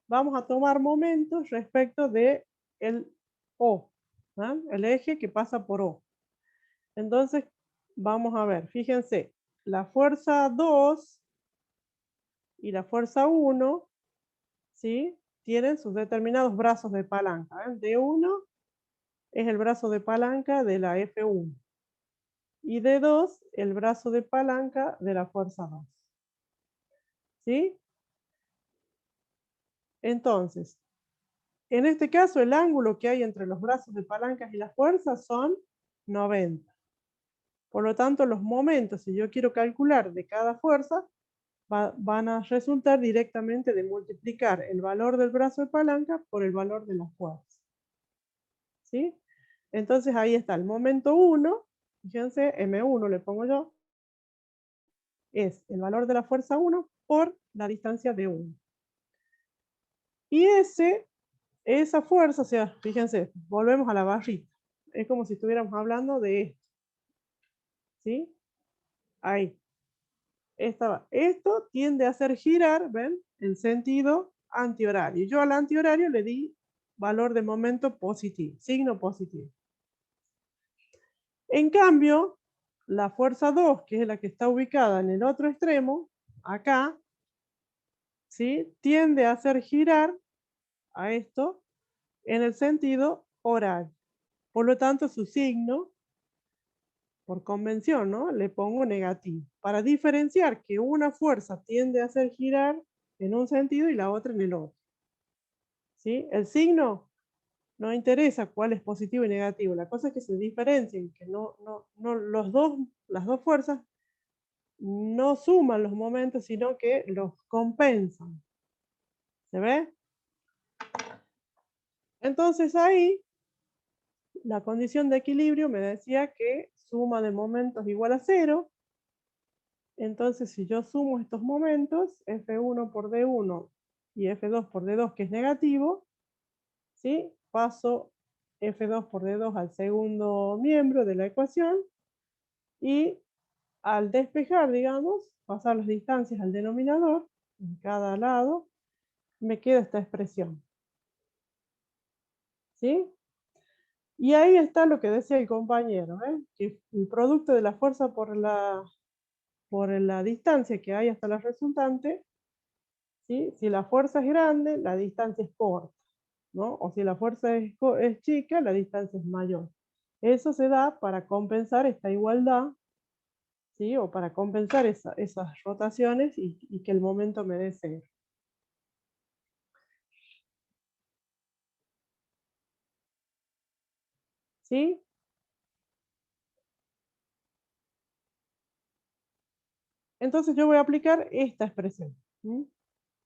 Vamos a tomar momentos respecto de el O, ¿no? El eje que pasa por O. Entonces, vamos a ver, fíjense, la fuerza 2 y la fuerza 1, ¿sí? Tienen sus determinados brazos de palanca. D1 es el brazo de palanca de la F1. Y D2, el brazo de palanca de la fuerza 2. ¿Sí? Entonces, en este caso, el ángulo que hay entre los brazos de palancas y las fuerzas son 90. Por lo tanto, los momentos, si yo quiero calcular de cada fuerza, van a resultar directamente de multiplicar el valor del brazo de palanca por el valor de las fuerzas. ¿Sí? Entonces ahí está el momento 1, fíjense, M1 le pongo yo, es el valor de la fuerza 1 por la distancia de 1. Y esa fuerza, o sea, fíjense, volvemos a la barrita. Es como si estuviéramos hablando de esto. ¿Sí? Ahí. Esto tiende a hacer girar, ¿ven? En sentido antihorario. Yo al antihorario le di valor de momento positivo, signo positivo. En cambio, la fuerza 2, que es la que está ubicada en el otro extremo, acá, ¿sí? Tiende a hacer girar a esto en el sentido horario. Por lo tanto, su signo, por convención, ¿no? Le pongo negativo. Para diferenciar que una fuerza tiende a hacer girar en un sentido y la otra en el otro. ¿Sí? El signo no interesa cuál es positivo y negativo. La cosa es que se diferencien, que las dos fuerzas no suman los momentos, sino que los compensan. ¿Se ve? Entonces ahí, la condición de equilibrio me decía que suma de momentos igual a 0. Entonces, si yo sumo estos momentos, F1 por D1 y F2 por D2, que es negativo, ¿sí? Paso F2 por D2 al segundo miembro de la ecuación y al despejar, digamos, pasar las distancias al denominador, en cada lado, me queda esta expresión. ¿Sí? Y ahí está lo que decía el compañero, que el producto de la fuerza por la distancia que hay hasta la resultante, ¿sí? Si la fuerza es grande, la distancia es corta, ¿no? O si la fuerza es chica, la distancia es mayor. Eso se da para compensar esta igualdad, ¿sí? O para compensar esas rotaciones y que el momento me dé 0. ¿Sí? Entonces yo voy a aplicar esta expresión.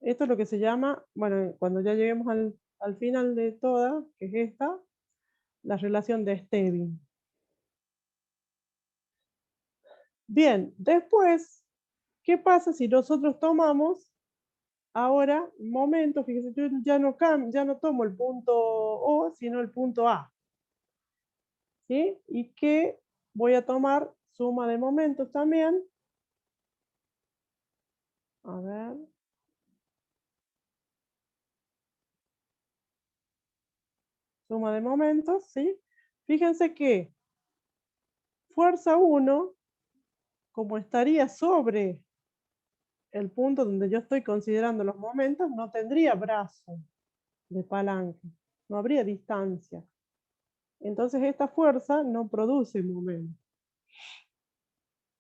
Esto es lo que se llama, bueno, cuando ya lleguemos al final de toda, que es esta, la relación de Stevin. Bien, después, ¿qué pasa si nosotros tomamos ahora momentos? Fíjense, yo ya no tomo el punto O, sino el punto A. ¿Sí? Y que voy a tomar suma de momentos también. A ver. Suma de momentos, ¿sí? Fíjense que fuerza 1, como estaría sobre el punto donde yo estoy considerando los momentos, no tendría brazo de palanca, no habría distancia. Entonces esta fuerza no produce momento.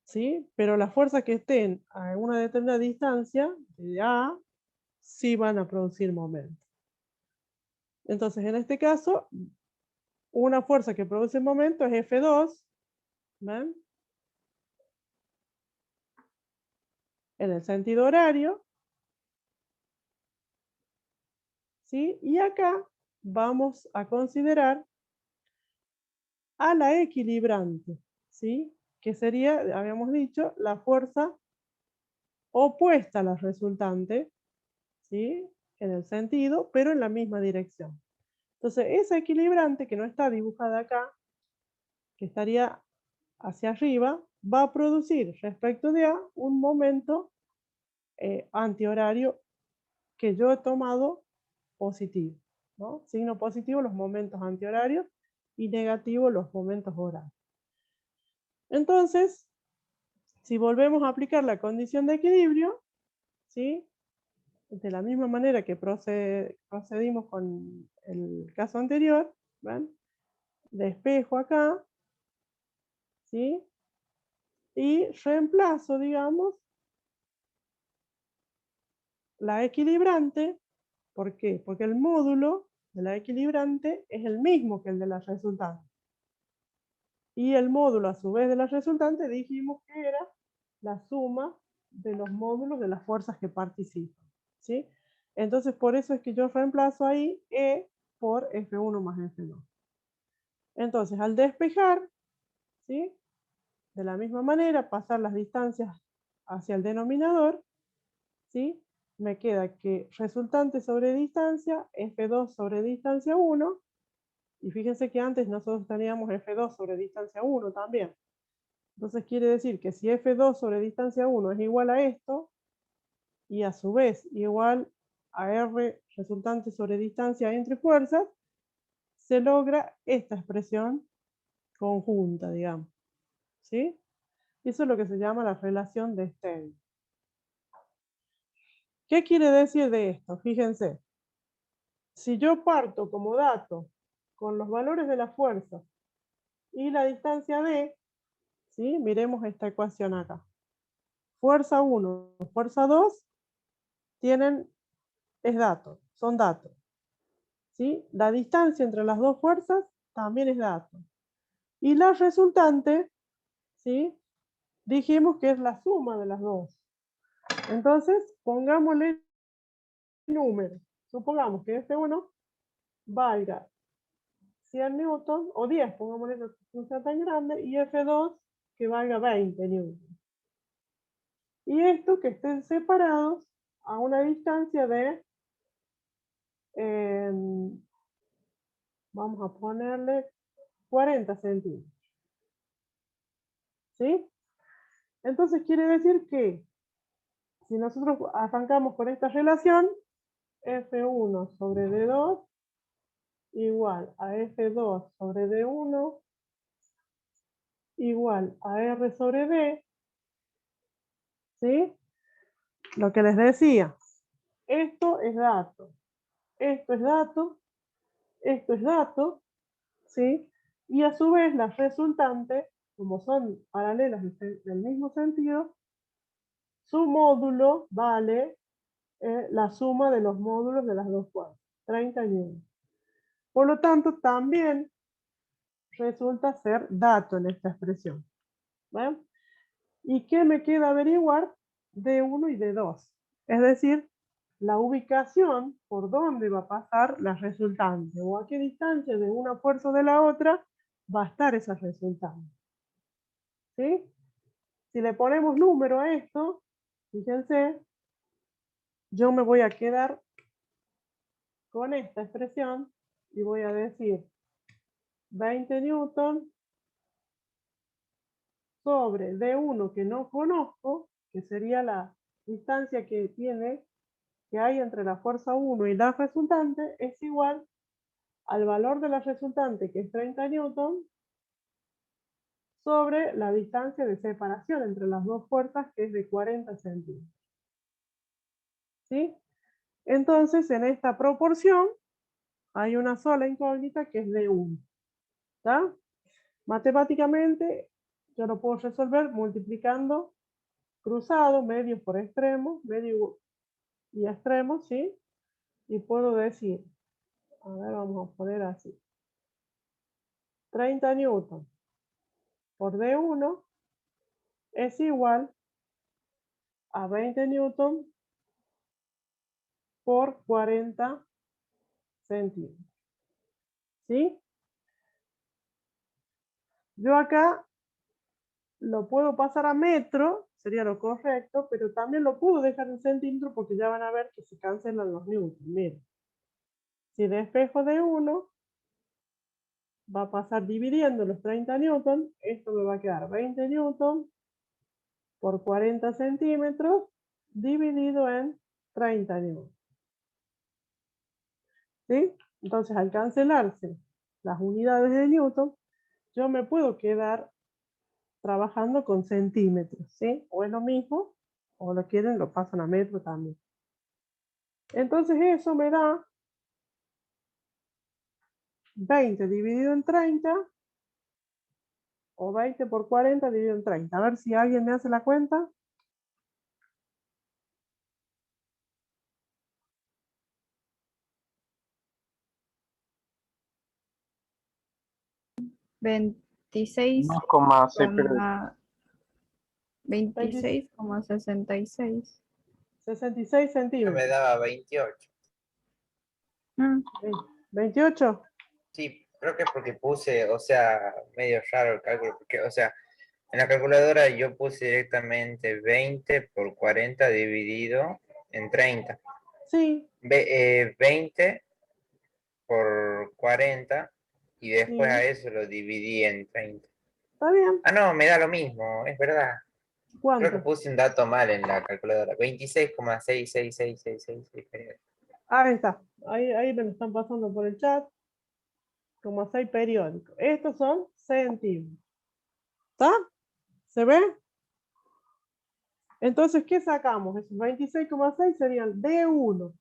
¿Sí? Pero las fuerzas que estén a una determinada distancia, de A, sí van a producir momento. Entonces en este caso, una fuerza que produce momento es F2, ¿ven? En el sentido horario, ¿sí? Y acá vamos a considerar a la equilibrante, ¿sí? Que sería, habíamos dicho, la fuerza opuesta a la resultante, ¿sí? En el sentido, pero en la misma dirección. Entonces, esa equilibrante que no está dibujada acá, que estaría hacia arriba, va a producir respecto de A un momento antihorario que yo he tomado positivo, ¿no? Signo positivo los momentos antihorarios y negativo los momentos horarios. Entonces, si volvemos a aplicar la condición de equilibrio, ¿sí? De la misma manera que procedimos con el caso anterior, ¿ven? Despejo acá, ¿sí? Y reemplazo, digamos, la equilibrante. ¿Por qué? Porque el módulo de la equilibrante es el mismo que el de la resultante. Y el módulo, a su vez, de la resultante, dijimos que era la suma de los módulos de las fuerzas que participan, ¿sí? Entonces, por eso es que yo reemplazo ahí E por F1 más F2. Entonces, al despejar, ¿sí? De la misma manera, pasar las distancias hacia el denominador, ¿sí? Me queda que resultante sobre distancia, F2 sobre distancia 1, y fíjense que antes nosotros teníamos F2 sobre distancia 1 también. Entonces quiere decir que si F2 sobre distancia 1 es igual a esto, y a su vez igual a R resultante sobre distancia entre fuerzas, se logra esta expresión conjunta, digamos. ¿Sí? Eso es lo que se llama la relación de Stevin. ¿Qué quiere decir de esto? Fíjense. Si yo parto como dato con los valores de la fuerza y la distancia D, ¿sí? Miremos esta ecuación acá. Fuerza 1, fuerza 2 es dato, son datos. ¿Sí? La distancia entre las dos fuerzas también es dato. Y la resultante, ¿sí? dijimos que es la suma de las dos. Entonces, pongámosle número. Supongamos que F1 valga 100 newton, o 10, pongámosle que no sea tan grande, y F2 que valga 20 newton. Y esto que estén separados a una distancia de, vamos a ponerle 40 centímetros. ¿Sí? Entonces quiere decir que si nosotros arrancamos con esta relación, F1 sobre D2 igual a F2 sobre D1 igual a R sobre D, ¿sí? Lo que les decía, esto es dato, esto es dato, esto es dato, ¿sí? Y a su vez las resultantes, como son paralelas del mismo sentido, su módulo vale la suma de los módulos de las dos cuadras, 30 newton. Por lo tanto, también resulta ser dato en esta expresión. ¿Ven? ¿Y qué me queda averiguar? D1 y D2. Es decir, la ubicación por dónde va a pasar la resultante o a qué distancia de una fuerza o de la otra va a estar esa resultante. ¿Sí? Si le ponemos número a esto, fíjense, yo me voy a quedar con esta expresión y voy a decir 20 newton sobre D1 que no conozco, que sería la distancia que hay entre la fuerza 1 y la resultante, es igual al valor de la resultante, que es 30 newton, sobre la distancia de separación entre las dos fuerzas, que es de 40 centímetros. ¿Sí? Entonces, en esta proporción, hay una sola incógnita que es D1. ¿Está? Matemáticamente, yo lo puedo resolver multiplicando cruzado, medio por extremo, medio y extremo, ¿sí? Y puedo decir, a ver, vamos a poner así, 30 newton por D1 es igual a 20 newton por 40 centímetros. ¿Sí? Yo acá lo puedo pasar a metro, sería lo correcto, pero también lo puedo dejar en centímetros porque ya van a ver que se cancelan los newtons. Miren, si despejo de 1, va a pasar dividiendo los 30 newtons, esto me va a quedar 20 newtons por 40 centímetros dividido en 30 newtons. ¿Sí? Entonces, al cancelarse las unidades de newton, yo me puedo quedar trabajando con centímetros, ¿sí? O es lo mismo, o lo quieren, lo pasan a metro también. Entonces eso me da 20 dividido en 30, o 20 por 40 dividido en 30. A ver si alguien me hace la cuenta. 26, 26,66. 66 Me centímetros. daba 28. 28. Sí, creo que es porque puse, o sea, medio raro el cálculo, porque, o sea, en la calculadora yo puse directamente 20 por 40 dividido en 30. Sí, 20 por 40 y después a sí. eso lo dividí en 30. Está bien. Ah, no, me da lo mismo, es verdad. Creo que ¿Cuánto? puse un dato mal en la calculadora. 26,66666. Ahí está. Ahí me lo están pasando por el chat. Como 6 periódicos. Estos son centímetros. ¿Está? ¿Se ve? Entonces, ¿qué sacamos? Esos 26,6 serían D1.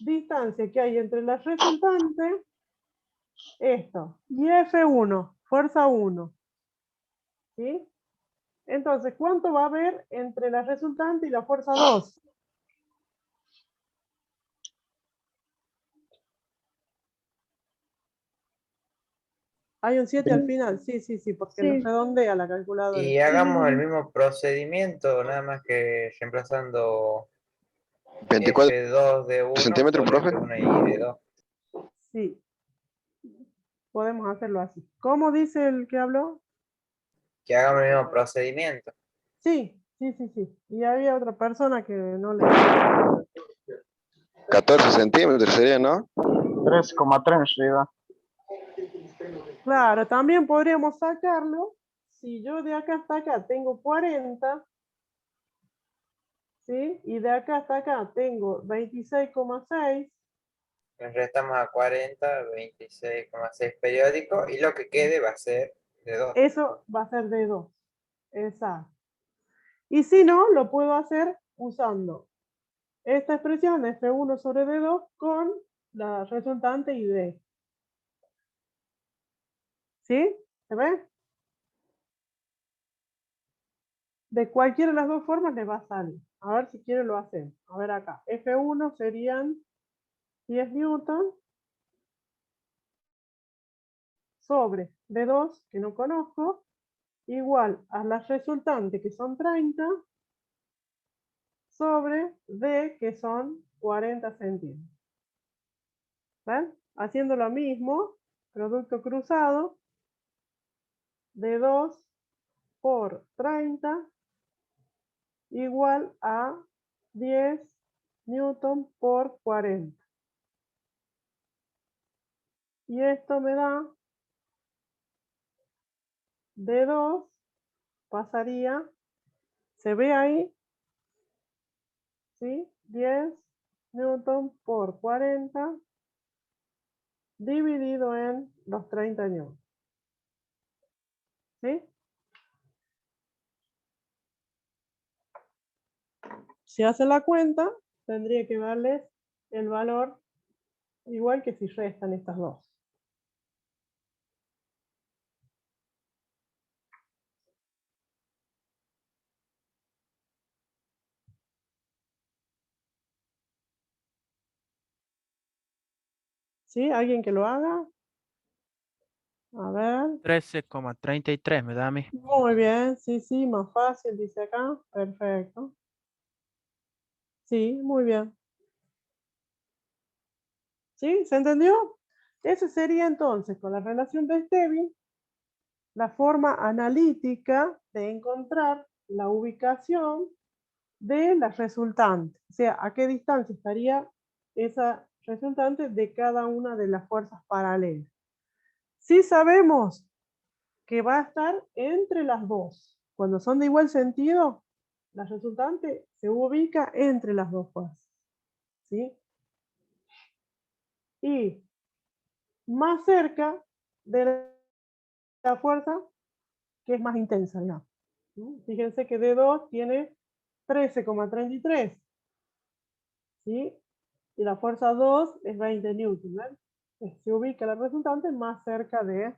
Distancia que hay entre la resultante, esto, y F1, fuerza 1. ¿Sí? Entonces, ¿cuánto va a haber entre la resultante y la fuerza 2? Hay un 7 al final, sí, sí, sí, porque lo Sí, redondea la calculadora. Y hagamos el mismo procedimiento, nada más que reemplazando 24 F2 de 1 centímetros, por profe. F1 y de 2. Sí, podemos hacerlo así. ¿Cómo dice el que habló? Que hagamos el mismo procedimiento. Sí, sí, sí, sí. Y había otra persona que no le... 14 centímetros sería, ¿no? 3,3 llega. Claro, también podríamos sacarlo. Si yo de acá hasta acá tengo 40, ¿sí? Y de acá hasta acá tengo 26,6. Le restamos a 40, 26,6 periódico y lo que quede va a ser de 2. Eso va a ser de 2. Exacto. Y si no, lo puedo hacer usando esta expresión F1 sobre D2 con la resultante y D. ¿Sí? ¿Se ve? De cualquiera de las dos formas le va a salir. A ver si quiere lo hacemos. A ver acá. F1 serían 10 newton sobre D2, que no conozco, igual a la resultante, que son 30, sobre D, que son 40 centímetros. ¿Ven? Haciendo lo mismo, producto cruzado, D2 por 30 igual a 10 newton por 40. Y esto me da D2 pasaría, se ve ahí, ¿sí? 10 newton por 40 dividido en los 30 newton. ¿Sí? Si hace la cuenta, tendría que darles el valor igual que si restan estas dos. ¿Sí? ¿Alguien que lo haga? A ver. 13,33 me da a mí. Muy bien, sí, sí, más fácil, dice acá. Perfecto. Sí, muy bien. ¿Sí? ¿Se entendió? Ese sería entonces, con la relación de Stevin, la forma analítica de encontrar la ubicación de la resultante. O sea, a qué distancia estaría esa resultante de cada una de las fuerzas paralelas. Sí sabemos que va a estar entre las dos. Cuando son de igual sentido, la resultante se ubica entre las dos fuerzas. ¿Sí? Y más cerca de la fuerza que es más intensa, ¿no? Fíjense que D2 tiene 13,33, ¿sí? Y la fuerza 2 es 20 newton, ¿ven? Se ubica la resultante más cerca de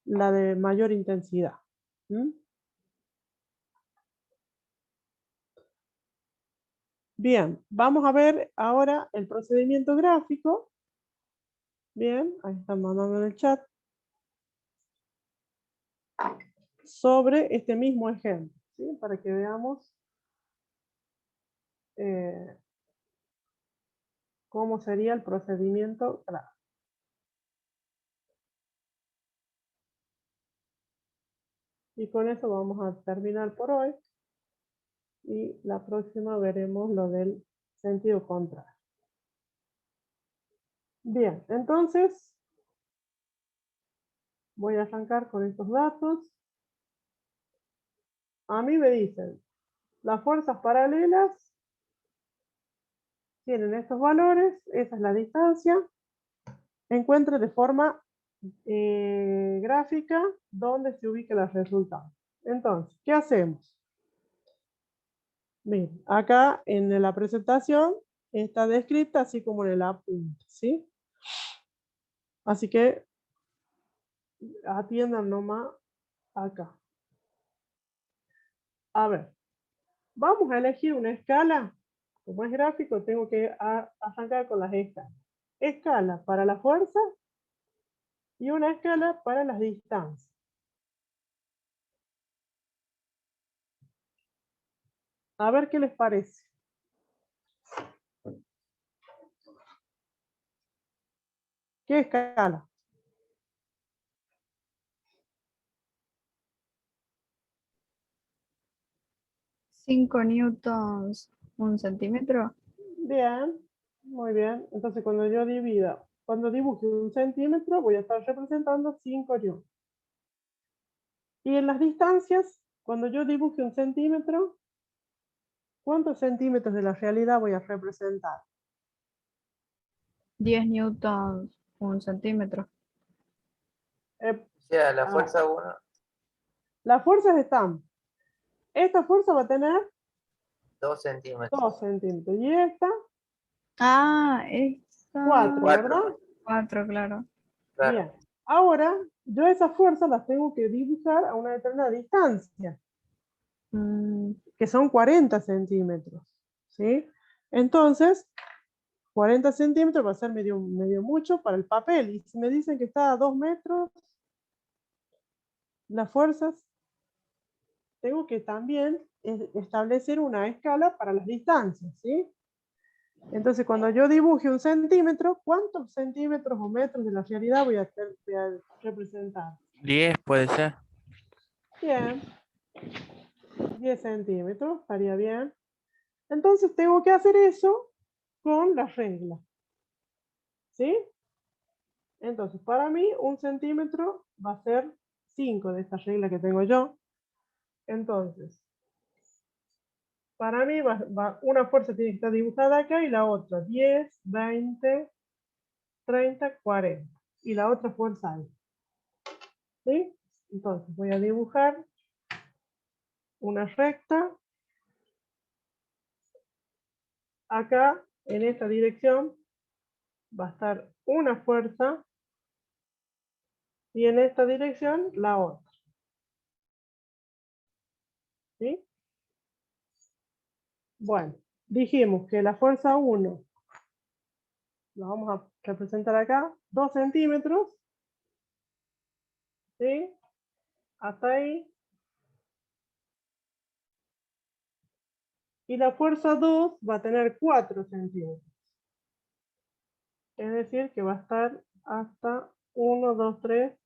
la de mayor intensidad. ¿Mm? Bien, vamos a ver ahora el procedimiento gráfico. Bien, ahí están mandando en el chat. Sobre este mismo ejemplo, ¿sí? Para que veamos cómo sería el procedimiento gráfico. Y con eso vamos a terminar por hoy. Y la próxima veremos lo del sentido contrario. Bien, entonces voy a arrancar con estos datos. A mí me dicen, las fuerzas paralelas tienen estos valores, esa es la distancia. Encuentre de forma gráfica dónde se ubica el resultado. Entonces, ¿qué hacemos? Bien, acá en la presentación está descrita así como en el apunte, ¿sí? Así que atiendan nomás acá. A ver, vamos a elegir una escala. Como es gráfico, tengo que arrancar con las escalas. Escala para la fuerza y una escala para las distancias. A ver qué les parece. ¿Qué escala? ¿5 newtons 1 centímetro? Bien, muy bien. Entonces cuando yo cuando dibuje 1 centímetro, voy a estar representando 5 newtons. Y en las distancias, cuando yo dibuje 1 centímetro, ¿cuántos centímetros de la realidad voy a representar? 10 newtons 1 centímetro. O sea, la Ah, fuerza 1, las fuerzas están. Esta fuerza va a tener 2 centímetros. 2 centímetros y esta Ah, 4, Cuatro. ¿verdad? 4, claro. Claro. Bien. Ahora, yo esas fuerzas las tengo que dibujar a una determinada distancia, que son 40 centímetros. ¿Sí? Entonces, 40 centímetros va a ser medio mucho para el papel. Y si me dicen que está a 2 metros, las fuerzas, tengo que también establecer una escala para las distancias, ¿sí? Entonces, cuando yo dibuje 1 centímetro, ¿cuántos centímetros o metros de la realidad voy a representar? 10 puede ser. Bien. 10 centímetros, estaría bien. Entonces, tengo que hacer eso con las reglas. ¿Sí? Entonces, para mí, 1 centímetro va a ser 5 de esta regla que tengo yo. Entonces, para mí, una fuerza tiene que estar dibujada acá y la otra 10, 20, 30, 40. Y la otra fuerza ahí. ¿Sí? Entonces, voy a dibujar una recta. Acá, en esta dirección, va a estar una fuerza. Y en esta dirección, la otra. ¿Sí? Bueno, dijimos que la fuerza 1 la vamos a representar acá, 2 centímetros. ¿Sí? Hasta ahí. Y la fuerza 2 va a tener 4 centímetros. Es decir, que va a estar hasta 1, 2, 3,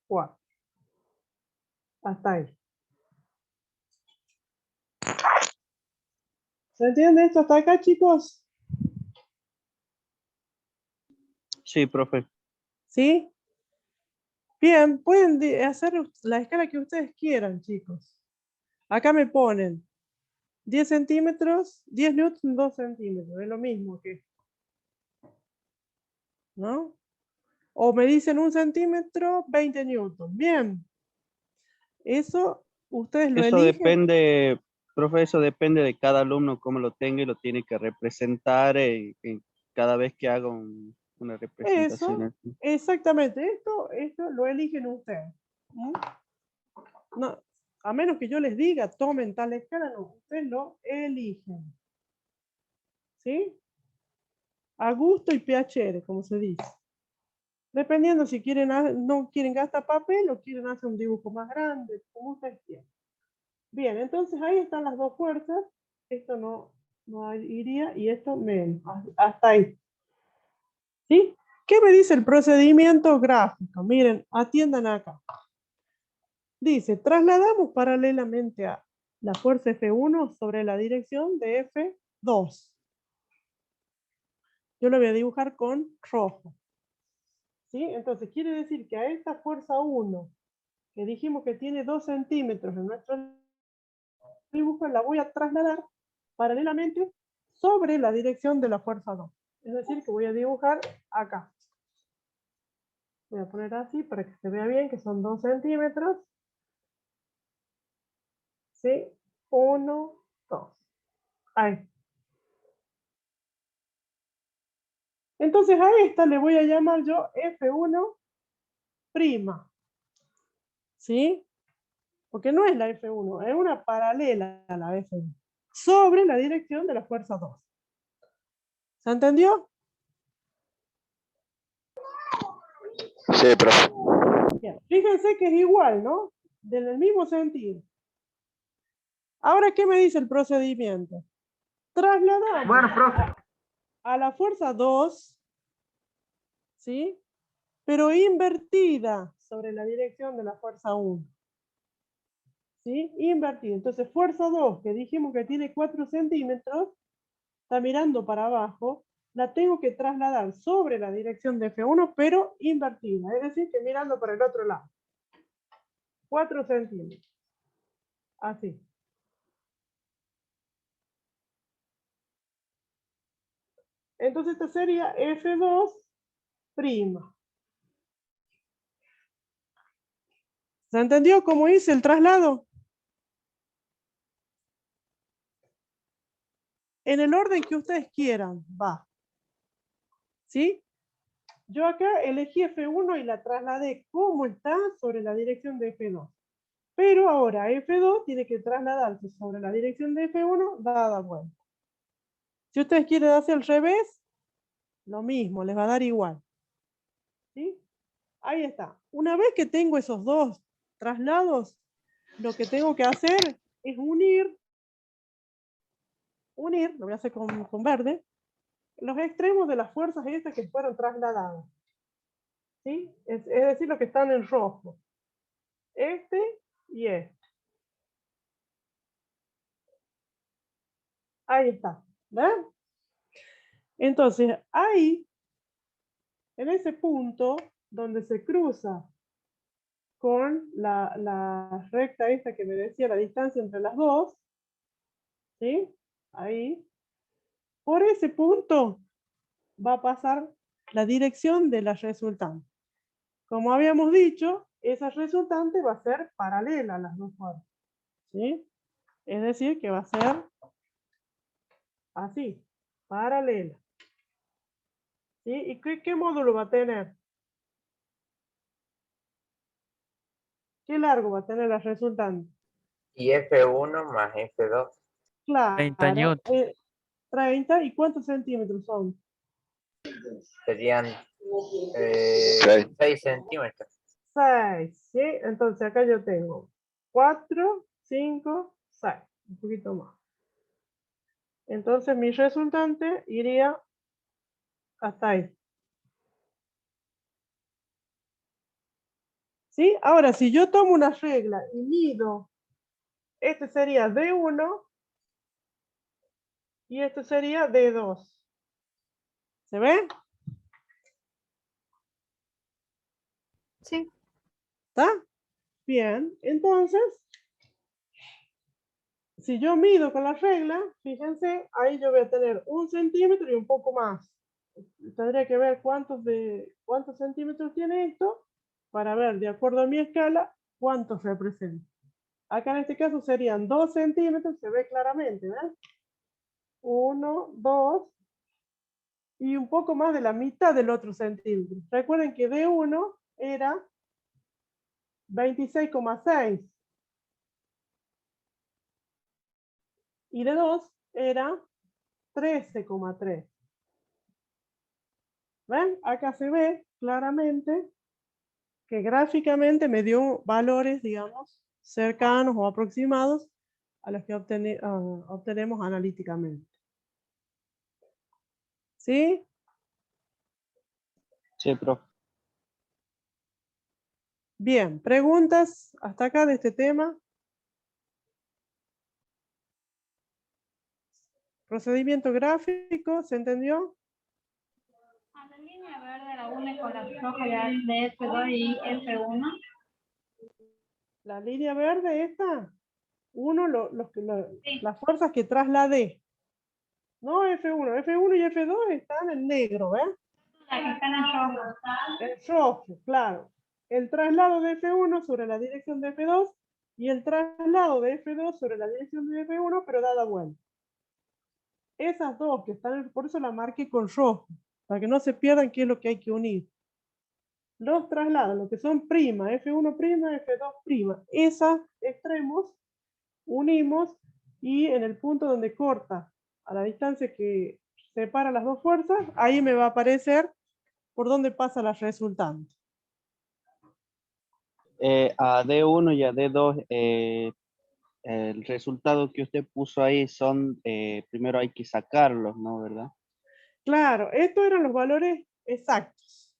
4. Hasta ahí. ¿Se entiende esto hasta acá, chicos? Sí, profe. ¿Sí? Bien, pueden hacer la escala que ustedes quieran, chicos. Acá me ponen 10 centímetros, 10 newtons, 2 centímetros. Es lo mismo que, ¿no? O me dicen 1 centímetro, 20 newtons. Bien. Eso ustedes lo Eso eligen. depende, profe, eso depende de cada alumno, cómo lo tenga y lo tiene que representar cada vez que haga una representación. Eso, exactamente. Esto lo eligen ustedes. ¿Mm? No, a menos que yo les diga, tomen tal escala, no. Ustedes lo eligen. ¿Sí? A gusto y piacere, como se dice. Dependiendo si quieren, no quieren gastar papel o quieren hacer un dibujo más grande, como ustedes quieran. Bien, entonces ahí están las dos fuerzas. Esto no iría y esto menos. Hasta ahí. ¿Sí? ¿Qué me dice el procedimiento gráfico? Miren, atiendan acá. Dice, trasladamos paralelamente a la fuerza F1 sobre la dirección de F2. Yo lo voy a dibujar con rojo. ¿Sí? Entonces quiere decir que a esta fuerza 1, que dijimos que tiene 2 centímetros en nuestro dibujo, la voy a trasladar paralelamente sobre la dirección de la fuerza 2. Es decir, que voy a dibujar acá. Voy a poner así para que se vea bien que son 2 centímetros. ¿Sí? 1, 2. Ahí. Entonces a esta le voy a llamar yo F1'. ¿Sí? Porque no es la F1, es una paralela a la F1. Sobre la dirección de la fuerza 2. ¿Se entendió? Sí, profe. Bien, fíjense que es igual, ¿no? Del mismo sentido. Ahora, ¿qué me dice el procedimiento? Trasladamos Bueno, profe. a la fuerza 2, ¿sí? Pero invertida sobre la dirección de la fuerza 1. ¿Sí? Invertida. Entonces, fuerza 2, que dijimos que tiene 4 centímetros, está mirando para abajo, la tengo que trasladar sobre la dirección de F1, pero invertida, es decir, que mirando para el otro lado. 4 centímetros. Así. Entonces, esta sería F2'. ¿Se entendió cómo hice el traslado? En el orden que ustedes quieran, va. ¿Sí? Yo acá elegí F1 y la trasladé como está sobre la dirección de F2. Pero ahora F2 tiene que trasladarse sobre la dirección de F1 dada vuelta. Si ustedes quieren hacer al revés, lo mismo, les va a dar igual. ¿Sí? Ahí está. Una vez que tengo esos dos traslados, lo que tengo que hacer es unir, lo voy a hacer con verde, los extremos de las fuerzas estas que fueron trasladadas. ¿Sí? Es decir, los que están en rojo. Este y este. Ahí está. ¿Ven? Entonces, ahí, en ese punto donde se cruza con la recta esta que me decía la distancia entre las dos, ¿sí? Ahí. Por ese punto va a pasar la dirección de la resultante. Como habíamos dicho, esa resultante va a ser paralela a las dos fuerzas. ¿Sí? Es decir, que va a ser así, paralela. ¿Sí? ¿Y qué módulo va a tener? ¿Qué largo va a tener la resultante? Y F1 más F2. Claro. 30 newton. 30. ¿Y cuántos centímetros son? Serían Sí. 6 centímetros. 6. ¿Sí? Entonces acá yo tengo 4, 5, 6. Un poquito más. Entonces mi resultante iría hasta ahí. ¿Sí? Ahora, si yo tomo una regla y mido, este sería D1 y este sería D2. ¿Se ve? Sí. ¿Está? Bien. Entonces, si yo mido con la regla, fíjense, ahí yo voy a tener 1 centímetro y un poco más. Tendría que ver cuántos centímetros tiene esto para ver, de acuerdo a mi escala, cuántos representa. Acá en este caso serían 2 centímetros, se ve claramente, ¿ven? 1, 2 y un poco más de la mitad del otro centímetro. Recuerden que D1 era 26,6 y D2 era 13,3. ¿Ven? Acá se ve claramente que gráficamente me dio valores, digamos, cercanos o aproximados a los que obtenemos analíticamente. ¿Sí? Sí, profe. Bien, preguntas hasta acá de este tema. Procedimiento gráfico, ¿se entendió? A la línea verde la une con la roja de F2 y F1. La línea verde esta, Sí. las fuerzas que trasladé. No F1, F1 y F2 están en negro, ¿ven? Las que están en rojo. En rojo, claro. El traslado de F1 sobre la dirección de F2 y el traslado de F2 sobre la dirección de F1, pero dada vuelta. Esas dos que están, por eso la marqué con rojo, para que no se pierdan qué es lo que hay que unir. Los traslados, lo que son prima, F1', F2', esos extremos unimos y en el punto donde corta a la distancia que separa las dos fuerzas, ahí me va a aparecer por dónde pasa la resultante. A D1 y a D2, el resultado que usted puso ahí son, primero hay que sacarlos, ¿no? ¿Verdad? Claro, estos eran los valores exactos.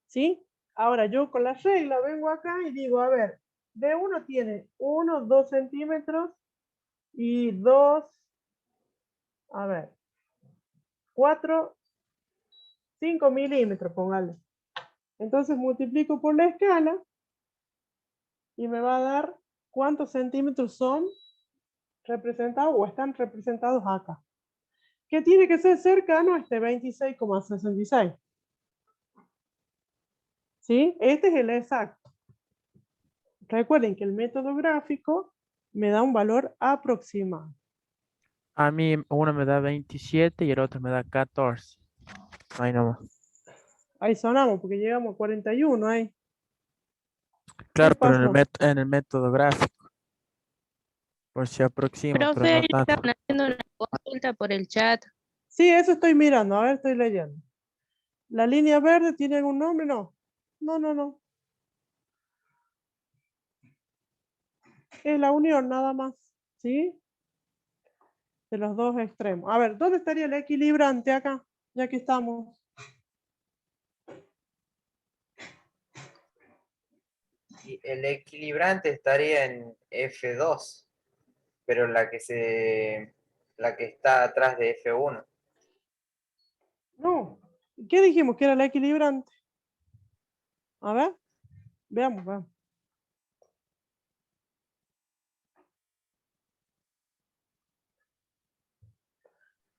¿Sí? Ahora yo con la regla vengo acá y digo, a ver, D1 tiene 1, 2 centímetros y 2, a ver, 4, 5 milímetros, póngale. Entonces multiplico por la escala y me va a dar cuántos centímetros son representados o están representados acá. Que tiene que ser cercano a este 26,66. ¿Sí? Este es el exacto. Recuerden que el método gráfico me da un valor aproximado. A mí uno me da 27 y el otro me da 14. Ahí nomás. Ahí sonamos porque llegamos a 41 ahí. Claro, pero pasó? en el método gráfico. Por si aproxima, pero Profe, no le tanto. estaban haciendo una consulta por el chat. Sí, eso estoy mirando. A ver, estoy leyendo. ¿La línea verde tiene algún nombre? No. No, no, no. Es la unión nada más. ¿Sí? De los dos extremos. A ver, ¿dónde estaría el equilibrante acá? Ya que estamos. Y el equilibrante estaría en F2, pero la que está atrás de F1. No. ¿Qué dijimos que era el equilibrante? A ver. Veamos, veamos.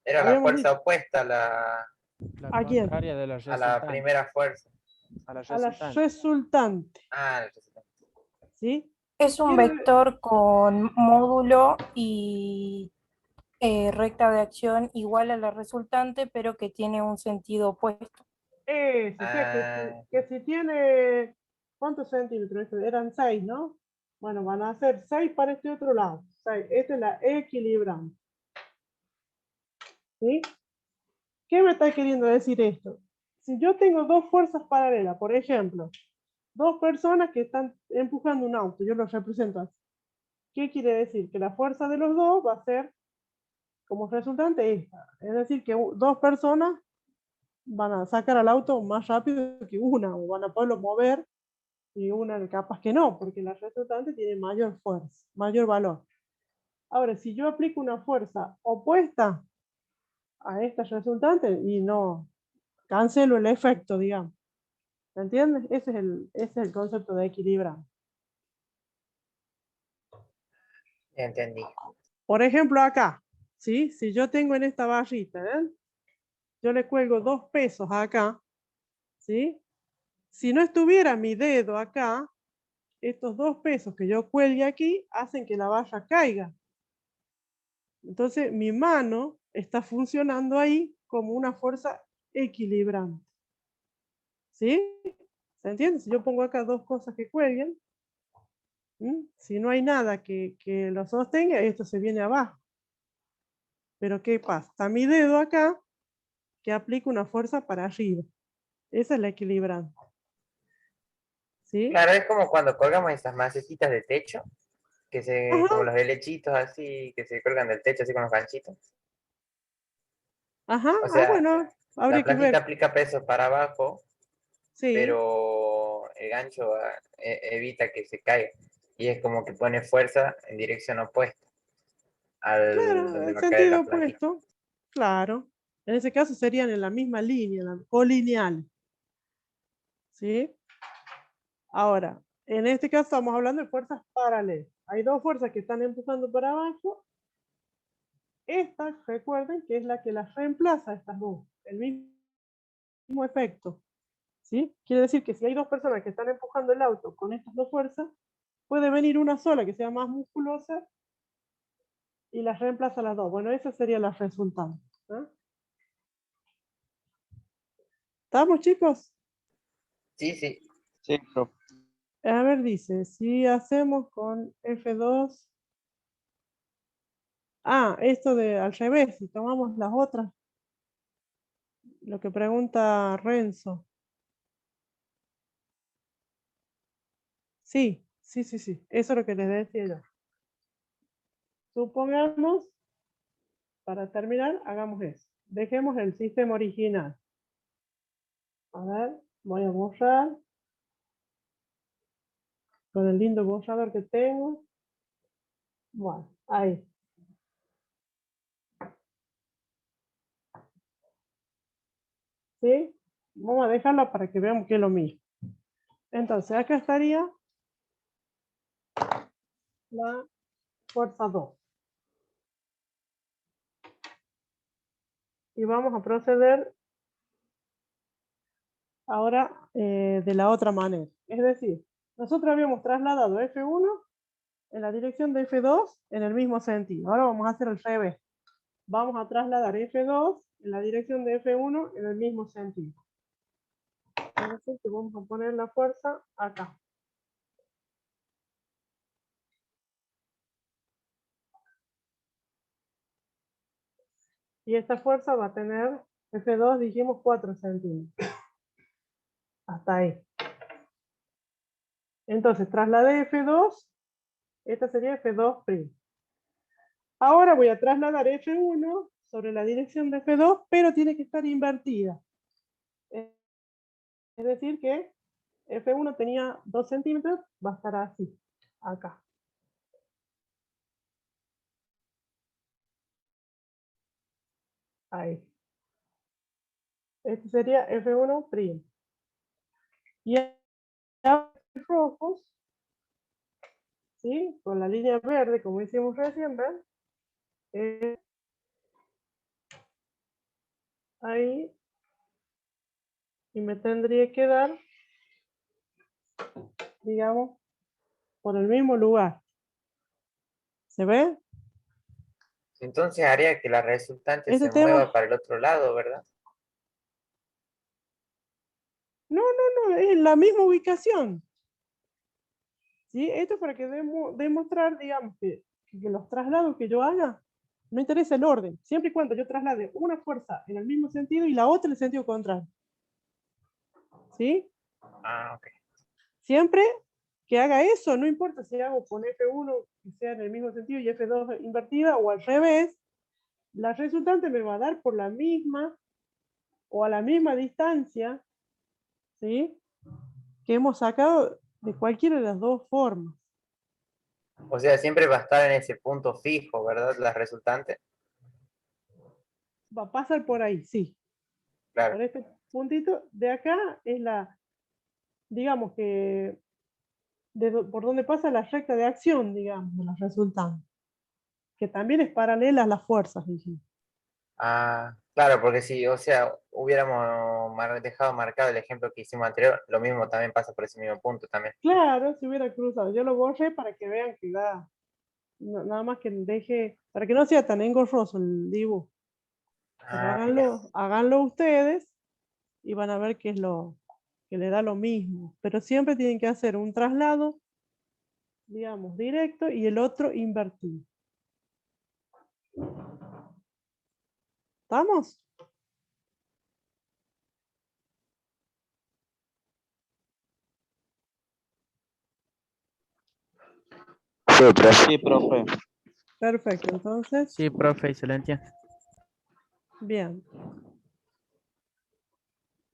Era la Habíamos fuerza dicho. opuesta La ¿A quién? contraria de la a la resultante. primera fuerza. A la A la resultante. resultante. Ah, la resultante. ¿Sí? Es un Quiere- vector con módulo y recta de acción igual a la resultante, pero que tiene un sentido opuesto. o sea, que si tiene, ¿cuántos centímetros? Eran 6, ¿no? Bueno, van a ser 6 para este otro lado. 6. Esta es la equilibrante. ¿Sí? ¿Qué me está queriendo decir esto? Si yo tengo dos fuerzas paralelas, por ejemplo, dos personas que están empujando un auto, yo los represento así. ¿Qué quiere decir? Que la fuerza de los dos va a ser como resultante esta. Es decir, que dos personas van a sacar al auto más rápido que una, o van a poderlo mover, y una capaz que no, porque la resultante tiene mayor fuerza, mayor valor. Ahora, si yo aplico una fuerza opuesta a esta resultante y no cancelo el efecto, digamos. ¿Me entiendes? Ese es el concepto de equilibrar. Ya entendí. Por ejemplo, acá, ¿sí? Si yo tengo en esta barrita, yo le cuelgo 2 pesos acá, ¿sí? Si no estuviera mi dedo acá, estos 2 pesos que yo cuelgue aquí hacen que la barra caiga. Entonces, mi mano está funcionando ahí como una fuerza equilibrante. ¿Sí? ¿Se entiende? Si yo pongo acá 2 cosas que cuelguen, si no hay nada que lo sostenga, esto se viene abajo. Pero ¿qué pasa? Está mi dedo acá que aplica una fuerza para arriba. Esa es la equilibrante. ¿Sí? Claro, es como cuando colgamos esas macetitas de techo, como Ajá, los helechitos así, que se colgan del techo así con los ganchitos. ajá. O Ah, sea, bueno, la habría que plantita ver. aplica peso para abajo, Sí, pero el gancho evita que se caiga. Y es como que pone fuerza en dirección opuesta al claro, donde en va a caer sentido la plantita. opuesto. Claro. En ese caso serían en la misma línea, colineal. ¿Sí? Ahora, en este caso estamos hablando de fuerzas paralelas. Hay dos fuerzas que están empujando para abajo. Esta, recuerden que es la que las reemplaza a estas dos. El mismo efecto. ¿Sí? Quiere decir que si hay dos personas que están empujando el auto con estas dos fuerzas, puede venir una sola que sea más musculosa y las reemplaza a las dos. Bueno, esa sería la resultante. ¿No? ¿Estamos, chicos? Sí, sí. Sí, profe. A ver, dice, si hacemos con F2. Ah, esto de al revés, si tomamos las otras. Lo que pregunta Renzo. Sí, sí, sí, sí. Eso es lo que les decía yo. Supongamos, para terminar, hagamos eso. Dejemos el sistema original. A ver, voy a borrar. Con el lindo borrador que tengo. Bueno, ahí. ¿Sí? Vamos a dejarla para que veamos que es lo mismo. Entonces, acá estaría la fuerza 2. Y vamos a proceder ahora de la otra manera. Es decir, nosotros habíamos trasladado F1 en la dirección de F2 en el mismo sentido. Ahora vamos a hacer al revés. Vamos a trasladar F2 en la dirección de F1 en el mismo sentido. Entonces vamos a poner la fuerza acá. Y esta fuerza va a tener F2, dijimos 4 centímetros. Hasta ahí. Entonces trasladé F2, esta sería F2'. Ahora voy a trasladar F1 sobre la dirección de F2, pero tiene que estar invertida. Es decir que F1 tenía 2 centímetros, va a estar así, acá. Ahí. Este sería F1'. Y ahora los rojos, ¿sí? Con la línea verde, como hicimos recién, ¿ven? Ahí. Y me tendría que dar, digamos, por el mismo lugar. ¿Se ve? Entonces haría que la resultante Este se tema- mueva para el otro lado, ¿verdad? No, es la misma ubicación. ¿Sí? Esto es para que demostrar, digamos, que los traslados que yo haga, no interesa el orden, siempre y cuando yo traslade una fuerza en el mismo sentido y la otra en el sentido contrario. ¿Sí? Ah, ok. Siempre que haga eso, no importa si hago con F1 que sea en el mismo sentido y F2 invertida o al revés, la resultante me va a dar por la misma o a la misma distancia, ¿sí? Que hemos sacado de cualquiera de las dos formas. O sea, siempre va a estar en ese punto fijo, ¿verdad? La resultante. Va a pasar por ahí, sí. Claro. Por este puntito de acá es la, digamos que, por donde pasa la recta de acción, digamos, de la resultante. Que también es paralela a las fuerzas, dijimos. Ah, claro, porque si, o sea, hubiéramos dejado marcado el ejemplo que hicimos anterior, lo mismo también pasa por ese mismo punto también. Claro, si hubiera cruzado. Yo lo borré para que vean que da, nada más que deje, para que no sea tan engorroso el dibujo. Pero Ah, háganlo ustedes y van a ver que es lo que le da lo mismo. Pero siempre tienen que hacer un traslado, digamos, directo y el otro invertido. ¿Estamos? Sí, profe. Sí, profe. Perfecto, entonces, Sí, profe, excelente. bien.